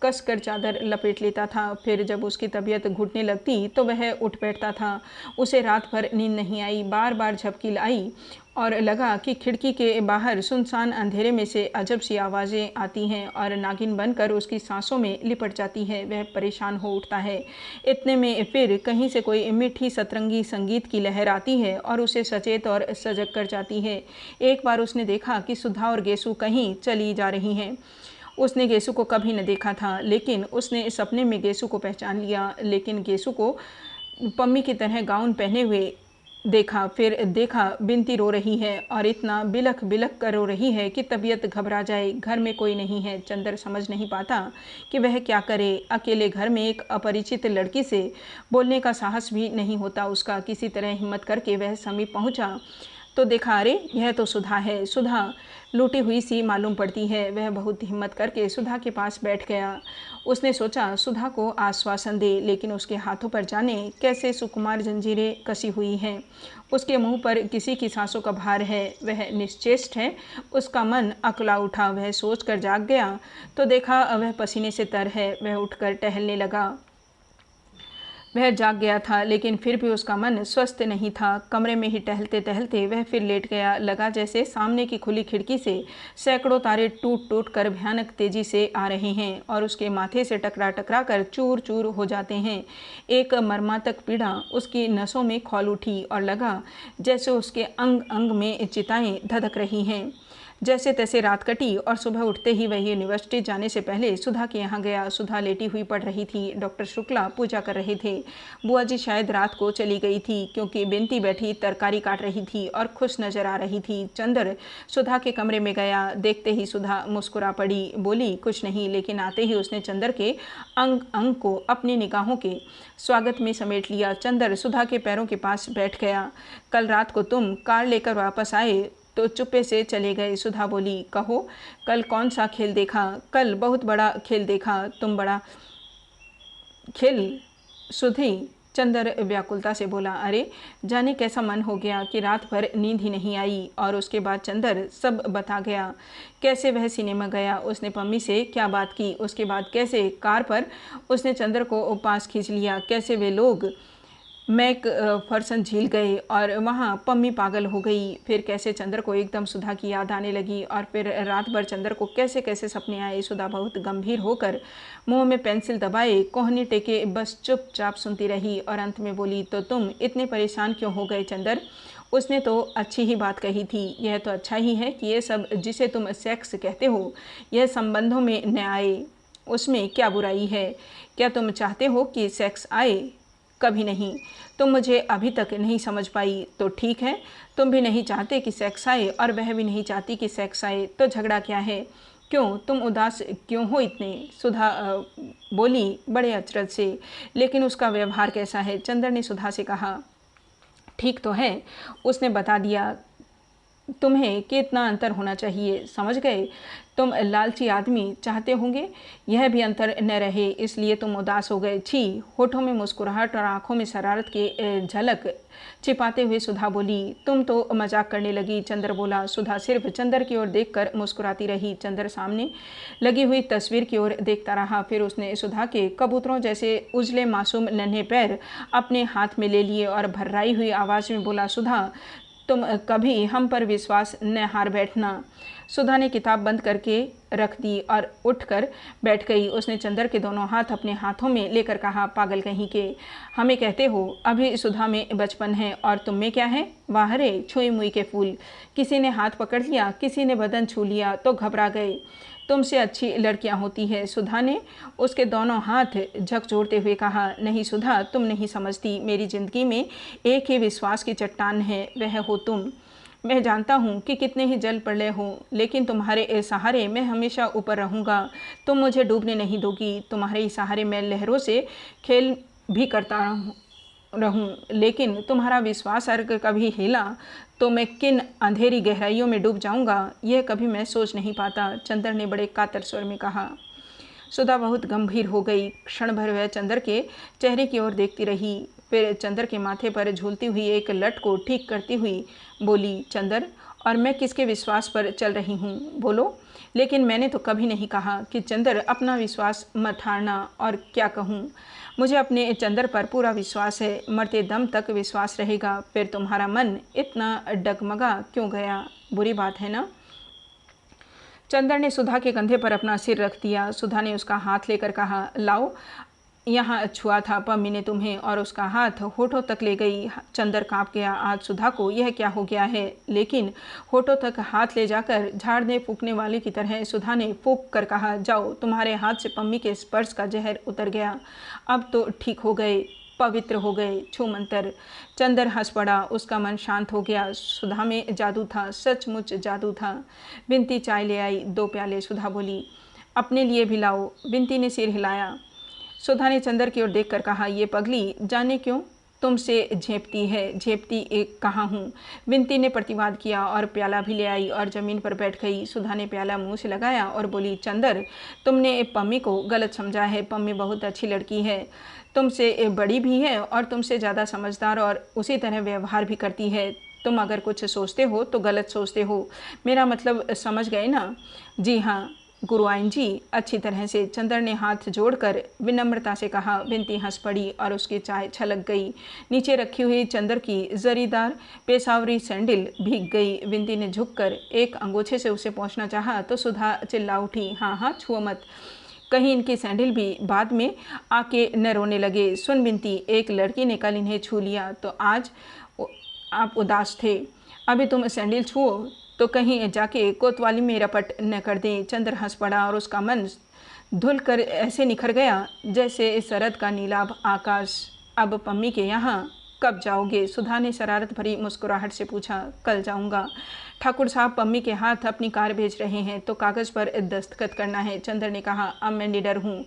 [SPEAKER 1] कस कर चादर लपेट लेता था। फिर जब उसकी तबीयत घुटने लगती तो वह उठ बैठता था। उसे रात भर नींद नहीं आई। बार बार झपकी आई और लगा कि खिड़की के बाहर सुनसान अंधेरे में से अजब सी आवाज़ें आती हैं और नागिन बनकर उसकी सांसों में लिपट जाती है। वह परेशान हो उठता है। इतने में फिर कहीं से कोई मीठी सतरंगी संगीत की लहर आती है और उसे सचेत और सजग कर जाती है। एक बार उसने देखा कि सुधा और गेसु कहीं चली जा रही हैं। उसने गेसु को कभी न देखा था, लेकिन उसने सपने में गेसु को पहचान लिया। लेकिन गेसु को पम्मी की तरह गाउन पहने हुए देखा। फिर देखा बिनती रो रही है और इतना बिलख बिलख कर रो रही है कि तबीयत घबरा जाए। घर में कोई नहीं है। चंद्र समझ नहीं पाता कि वह क्या करे। अकेले घर में एक अपरिचित लड़की से बोलने का साहस भी नहीं होता उसका। किसी तरह हिम्मत करके वह समीप पहुंचा तो देखा, अरे यह तो सुधा है। सुधा लूटी हुई सी मालूम पड़ती है। वह बहुत हिम्मत करके सुधा के पास बैठ गया। उसने सोचा सुधा को आश्वासन दे, लेकिन उसके हाथों पर जाने कैसे सुकुमार जंजीरें कसी हुई हैं। उसके मुंह पर किसी की सांसों का भार है। वह निश्चेष्ट है। उसका मन अकला उठा। वह सोच कर जाग गया तो देखा वह पसीने से तर है। वह उठकर टहलने लगा। वह जाग गया था, लेकिन फिर भी उसका मन स्वस्थ नहीं था। कमरे में ही टहलते टहलते वह फिर लेट गया। लगा जैसे सामने की खुली खिड़की से सैकड़ों तारे टूट टूट कर भयानक तेजी से आ रहे हैं और उसके माथे से टकरा टकरा कर चूर चूर हो जाते हैं। एक मर्मांतक पीड़ा उसकी नसों में खौल उठी और लगा जैसे उसके अंग अंग में चिताएं धधक रही हैं। जैसे तैसे रात कटी और सुबह उठते ही वह यूनिवर्सिटी जाने से पहले सुधा के यहाँ गया। सुधा लेटी हुई पड़ रही थी। डॉक्टर शुक्ला पूजा कर रहे थे। बुआ जी शायद रात को चली गई थी, क्योंकि बिनती बैठी तरकारी काट रही थी और खुश नजर आ रही थी। चंदर सुधा के कमरे में गया। देखते ही सुधा मुस्कुरा पड़ी। बोली कुछ नहीं, लेकिन आते ही उसने चंदर के अंग अंग को अपनी निगाहों के स्वागत में समेट लिया। चंदर सुधा के पैरों के पास बैठ गया। कल रात को तुम कार लेकर वापस आए तो चुप्पे से चले गए। सुधा बोली, कहो कल कौन सा खेल देखा? कल बहुत बड़ा खेल देखा। तुम बड़ा खेल सुधी? चंदर व्याकुलता से बोला, अरे जाने कैसा मन हो गया कि रात भर नींद ही नहीं आई। और उसके बाद चंदर सब बता गया। कैसे वह सिनेमा गया, उसने पम्मी से क्या बात की, उसके बाद कैसे कार पर उसने चंदर को पास खींच लिया, कैसे वे लोग मैक फरसन झील गए और वहाँ पम्मी पागल हो गई। फिर कैसे चंदर को एकदम सुधा की याद आने लगी और फिर रात भर चंदर को कैसे कैसे सपने आए। सुधा बहुत गंभीर होकर मुंह में पेंसिल दबाए कोहनी टेके बस चुपचाप सुनती रही और अंत में बोली, तो तुम इतने परेशान क्यों हो गए चंदर? उसने तो अच्छी ही बात कही थी। यह तो अच्छा ही है कि ये सब जिसे तुम सेक्स कहते हो यह संबंधों में न आए। उसमें क्या बुराई है? क्या तुम चाहते हो कि सेक्स आए? कभी नहीं। तुम मुझे अभी तक नहीं समझ पाई। तो ठीक है, तुम भी नहीं चाहते कि सेक्स आए और वह भी नहीं चाहती कि सेक्स आए, तो झगड़ा क्या है? क्यों तुम उदास क्यों हो इतने? सुधा बोली बड़े अचरज से। लेकिन उसका व्यवहार कैसा है? चंदर ने सुधा से कहा। ठीक तो है, उसने बता दिया तुम्हें कि इतना अंतर होना चाहिए। समझ गए? तुम लालची आदमी चाहते होंगे यह भी अंतर न रहे, इसलिए तुम उदास हो गए। छी! होठों में मुस्कुराहट और आंखों में शरारत की झलक छिपाते हुए सुधा बोली, तुम तो मजाक करने लगी। चंदर बोला। सुधा सिर्फ चंदर की ओर देखकर मुस्कुराती रही। चंदर सामने लगी हुई तस्वीर की ओर देखता रहा। फिर उसने सुधा के कबूतरों जैसे उजले मासूम नन्हे पैर अपने हाथ में ले लिए और भर्राई हुई आवाज़ में बोला, सुधा तुम कभी हम पर विश्वास न हार बैठना। सुधा ने किताब बंद करके रख दी और उठकर बैठ गई। उसने चंदर के दोनों हाथ अपने हाथों में लेकर कहा, पागल कहीं के, हमें कहते हो अभी सुधा में बचपन है और तुम में क्या है? वाह रे छुई मुई के फूल। किसी ने हाथ पकड़ लिया, किसी ने बदन छू लिया तो घबरा गए। तुमसे अच्छी लड़कियां होती है। सुधा ने उसके दोनों हाथ झकझोरते हुए कहा, नहीं सुधा, तुम नहीं समझती। मेरी ज़िंदगी में एक ही विश्वास की चट्टान है, वह हो तुम। मैं जानता हूँ कि कितने ही जल प्रलय हो, लेकिन तुम्हारे सहारे मैं हमेशा ऊपर रहूँगा। तुम मुझे डूबने नहीं दोगी। तुम्हारे सहारे मैं लहरों से खेल भी करता रहूं, लेकिन तुम्हारा विश्वास अगर कभी हिला तो मैं किन अंधेरी गहराइयों में डूब जाऊंगा, यह कभी मैं सोच नहीं पाता। चंदर ने बड़े कातर स्वर में कहा। सुधा बहुत गंभीर हो गई। क्षण भर वह चंदर के चेहरे की ओर देखती रही। फिर चंदर के माथे पर झूलती हुई एक लट को ठीक करती हुई बोली, चंदर, और मैं किसके विश्वास पर चल रही हूँ? बोलो। लेकिन मैंने तो कभी नहीं कहा कि चंदर अपना विश्वास मत हारना। और क्या कहूँ, मुझे अपने चंदर पर पूरा विश्वास है, मरते दम तक विश्वास रहेगा। फिर तुम्हारा मन इतना डगमगा क्यों गया? बुरी बात है ना? चंदर ने सुधा के कंधे पर अपना सिर रख दिया। सुधा ने उसका हाथ लेकर कहा, लाओ, यहाँ छुआ था पम्मी ने तुम्हें, और उसका हाथ होठों तक ले गई। चंदर कांप गया। आज सुधा को यह क्या हो गया है? लेकिन होठों तक हाथ ले जाकर झाड़ने फूकने वाले की तरह सुधा ने फूंक कर कहा, जाओ, तुम्हारे हाथ से पम्मी के स्पर्श का जहर उतर गया। अब तो ठीक हो गए, पवित्र हो गए, छू मंतर। चंदर हंस पड़ा। उसका मन शांत हो गया। सुधा में जादू था, सचमुच जादू था। बिनती चाय ले आई, 2 प्याले। सुधा बोली, अपने लिए भी लाओ। बिनती ने सिर हिलाया। सुधा ने चंदर की ओर देखकर कहा, ये पगली जाने क्यों तुमसे झेपती है, झेपती एक कहाँ हूँ। विनती ने प्रतिवाद किया और प्याला भी ले आई और ज़मीन पर बैठ गई। सुधा ने प्याला मुंह से लगाया और बोली, चंदर, तुमने पम्मी को गलत समझा है। पम्मी बहुत अच्छी लड़की है, तुमसे बड़ी भी है और तुमसे ज़्यादा समझदार और उसी तरह व्यवहार भी करती है। तुम अगर कुछ सोचते हो तो गलत सोचते हो। मेरा मतलब समझ गए ना? जी हाँ गुरुआइन जी, अच्छी तरह से। चंदर ने हाथ जोड़कर विनम्रता से कहा। विनती हंस पड़ी और उसकी चाय छलक गई। नीचे रखी हुई चंदर की जरीदार पेशावरी सैंडल भीग गई। विनती ने झुककर एक अंगूठे से उसे पहुंचना चाहा तो सुधा चिल्ला उठी, हाँ हाँ छुओ मत, कहीं इनकी सैंडल भी बाद में आके न रोने लगे। सुन विनती, एक लड़की ने कल इन्हें छू लिया तो आज आप उदास थे, अभी तुम सैंडल छुओ तो कहीं जाके कोतवाली में रपट न कर दें। चंद्र हंस पड़ा और उसका मन धुल कर ऐसे निखर गया जैसे शरद का नीलाभ आकाश। अब पम्मी के यहाँ कब जाओगे? सुधा ने शरारत भरी मुस्कुराहट से पूछा। कल जाऊँगा। ठाकुर साहब पम्मी के हाथ अपनी कार भेज रहे हैं तो कागज़ पर दस्तखत करना है। चंद्र ने कहा, अब मैं निडर हूँ।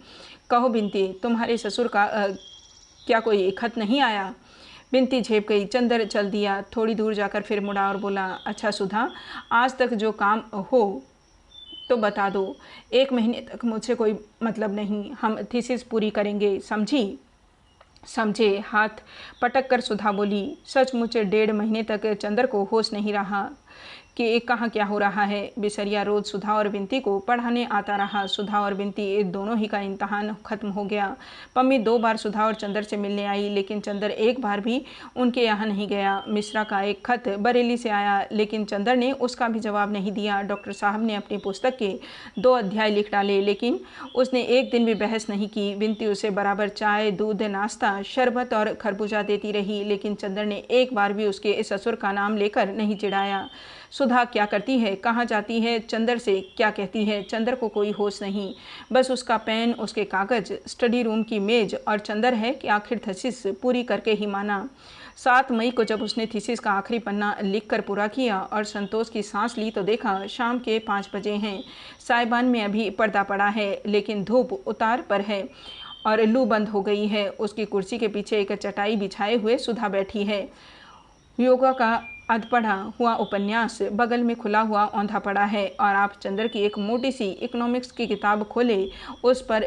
[SPEAKER 1] कहो बिनती, तुम्हारे ससुर का क्या कोई खत नहीं आया? बिनती झेप गई। चंदर चल दिया। थोड़ी दूर जाकर फिर मुड़ा और बोला, अच्छा सुधा, आज तक जो काम हो तो बता दो। 1 महीने तक मुझसे कोई मतलब नहीं, हम थीसिस पूरी करेंगे, समझी? समझे। हाथ पटक कर सुधा बोली। सचमुच 1.5 महीने तक चंदर को होश नहीं रहा कि कहाँ क्या हो रहा है। बिसरिया रोज सुधा और बिनती को पढ़ाने आता रहा। सुधा और बिनती दोनों ही का इम्तहान खत्म हो गया। पम्मी 2 बार सुधा और चंदर से मिलने आई, लेकिन चंदर एक बार भी उनके यहाँ नहीं गया। मिश्रा का एक खत बरेली से आया, लेकिन चंदर ने उसका भी जवाब नहीं दिया। डॉक्टर साहब ने अपनी पुस्तक के 2 अध्याय लिख डाले, लेकिन उसने एक दिन भी बहस नहीं की। बिनती उसे बराबर चाय, दूध, नाश्ता, शरबत और खरबूजा देती रही, लेकिन चंदर ने एक बार भी उसके ससुर का नाम लेकर नहीं चिढ़ाया। सुधा क्या करती है, कहाँ जाती है, चंदर से क्या कहती है, चंदर को कोई होश नहीं। बस उसका पेन, उसके कागज़, स्टडी रूम की मेज और चंदर है कि आखिर थीसिस पूरी करके ही माना। 7 मई को जब उसने थीसिस का आखिरी पन्ना लिखकर पूरा किया और संतोष की सांस ली तो देखा शाम के 5 बजे हैं। साइबान में अभी पर्दा पड़ा है, लेकिन धूप उतार पर है और लू बंद हो गई है। उसकी कुर्सी के पीछे एक चटाई बिछाए हुए सुधा बैठी है। योगा का अधपढ़ा हुआ उपन्यास बगल में खुला हुआ औंधा पड़ा है और आप चंदर की एक मोटी सी इकोनॉमिक्स की किताब खोले उस पर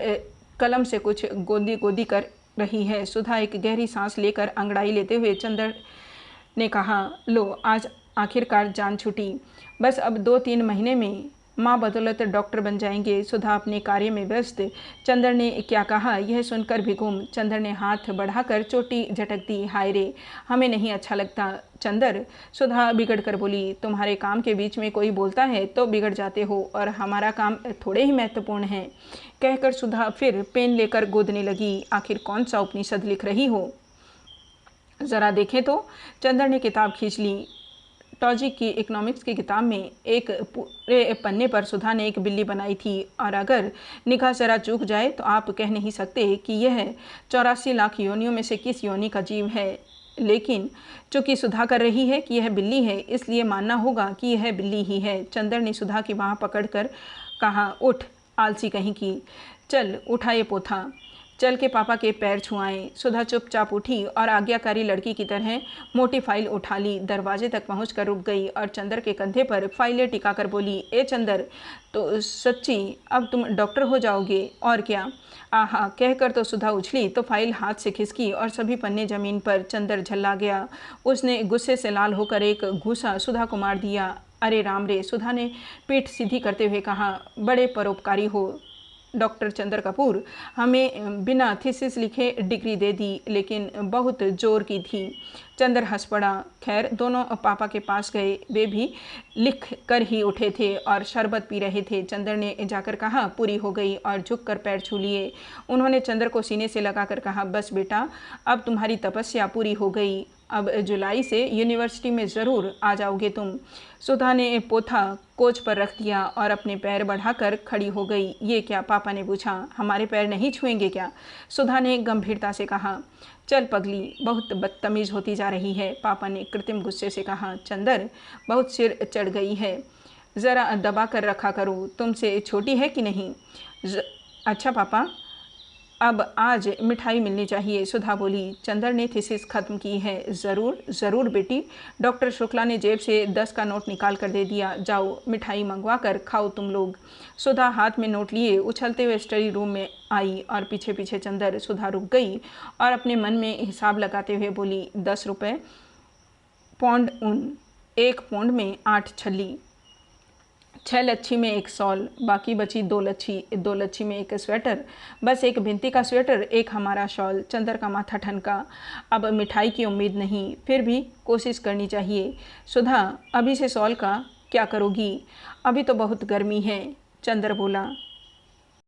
[SPEAKER 1] कलम से कुछ गोदी गोदी कर रही है। सुधा एक गहरी सांस लेकर अंगड़ाई लेते हुए चंदर ने कहा, लो आज आखिरकार जान छूटी। बस अब 2-3 महीने में माँ बदौलत डॉक्टर बन जाएंगे। सुधा अपने कार्य में व्यस्त। चंदर ने क्या कहा यह सुनकर भी गुम। चंदर ने हाथ बढ़ाकर चोटी झटक दी। हाय रे, हमें नहीं अच्छा लगता चंदर। सुधा बिगड़ कर बोली, तुम्हारे काम के बीच में कोई बोलता है तो बिगड़ जाते हो और हमारा काम थोड़े ही महत्वपूर्ण है। कहकर सुधा फिर पेन लेकर गोदने लगी। आखिर कौन सा उपनिषद लिख रही हो, ज़रा देखें तो। चंदर ने किताब खींच ली। टॉजी की इकोनॉमिक्स की किताब में एक पूरे पन्ने पर सुधा ने एक बिल्ली बनाई थी और अगर निगाह जरा चूक जाए तो आप कह नहीं सकते कि यह 84 लाख योनियों में से किस योनि का जीव है। लेकिन चूंकि सुधा कर रही है कि यह बिल्ली है, इसलिए मानना होगा कि यह बिल्ली ही है। चंदर ने सुधा की बाँह पकड़कर कहा, उठ आलसी कहीं की, चल उठा ये पोथा, चल के पापा के पैर छुआएं। सुधा चुपचाप उठी और आज्ञाकारी लड़की की तरह मोटी फाइल उठा ली। दरवाजे तक पहुंचकर रुक गई और चंदर के कंधे पर फाइलें टिकाकर बोली, ए चंदर, तो सच्ची अब तुम डॉक्टर हो जाओगे और क्या? आहा कहकर तो सुधा उछली तो फाइल हाथ से खिसकी और सभी पन्ने जमीन पर। चंदर झल्ला गया। उसने गुस्से से लाल होकर एक घूसा सुधा को मार दिया। अरे राम रे, सुधा ने पीठ सीधी करते हुए कहा, बड़े परोपकारी हो डॉक्टर चंद्र कपूर, हमें बिना थीसिस लिखे डिग्री दे दी, लेकिन बहुत जोर की थी। चंद्र हंस पड़ा। खैर दोनों पापा के पास गए। वे भी लिख कर ही उठे थे और शरबत पी रहे थे। चंद्र ने जाकर कहा, पूरी हो गई, और झुककर पैर छू लिए। उन्होंने चंद्र को सीने से लगाकर कहा, बस बेटा, अब तुम्हारी तपस्या पूरी हो गई। अब जुलाई से यूनिवर्सिटी में ज़रूर आ जाओगे तुम। सुधा ने पोथा कोच पर रख दिया और अपने पैर बढ़ाकर खड़ी हो गई। ये क्या? पापा ने पूछा। हमारे पैर नहीं छुएंगे क्या? सुधा ने गंभीरता से कहा। चल पगली, बहुत बदतमीज़ होती जा रही है, पापा ने कृत्रिम गुस्से से कहा। चंदर, बहुत सिर चढ़ गई है, ज़रा दबा कर रखा करो, तुमसे छोटी है कि नहीं? अच्छा पापा, अब आज मिठाई मिलनी चाहिए, सुधा बोली। चंदर ने थीसिस खत्म की है। ज़रूर ज़रूर बेटी, डॉक्टर शुक्ला ने जेब से 10 का नोट निकाल कर दे दिया। जाओ मिठाई मंगवा कर खाओ तुम लोग। सुधा हाथ में नोट लिए उछलते हुए स्टडी रूम में आई और पीछे पीछे चंदर। सुधा रुक गई और अपने मन में हिसाब लगाते हुए बोली, 10 रुपये, पौंड ऊन, 1 पौंड में 8 छल्ली, 6 लच्छी में 1 शॉल, बाकी बची 2 लच्छी, 2 लच्छी में 1 स्वेटर, बस 1 भिंती का स्वेटर, 1 हमारा शॉल। चंदर का माथा ठनका। अब मिठाई की उम्मीद नहीं, फिर भी कोशिश करनी चाहिए। सुधा, अभी से शॉल का क्या करोगी? अभी तो बहुत गर्मी है, चंदर बोला।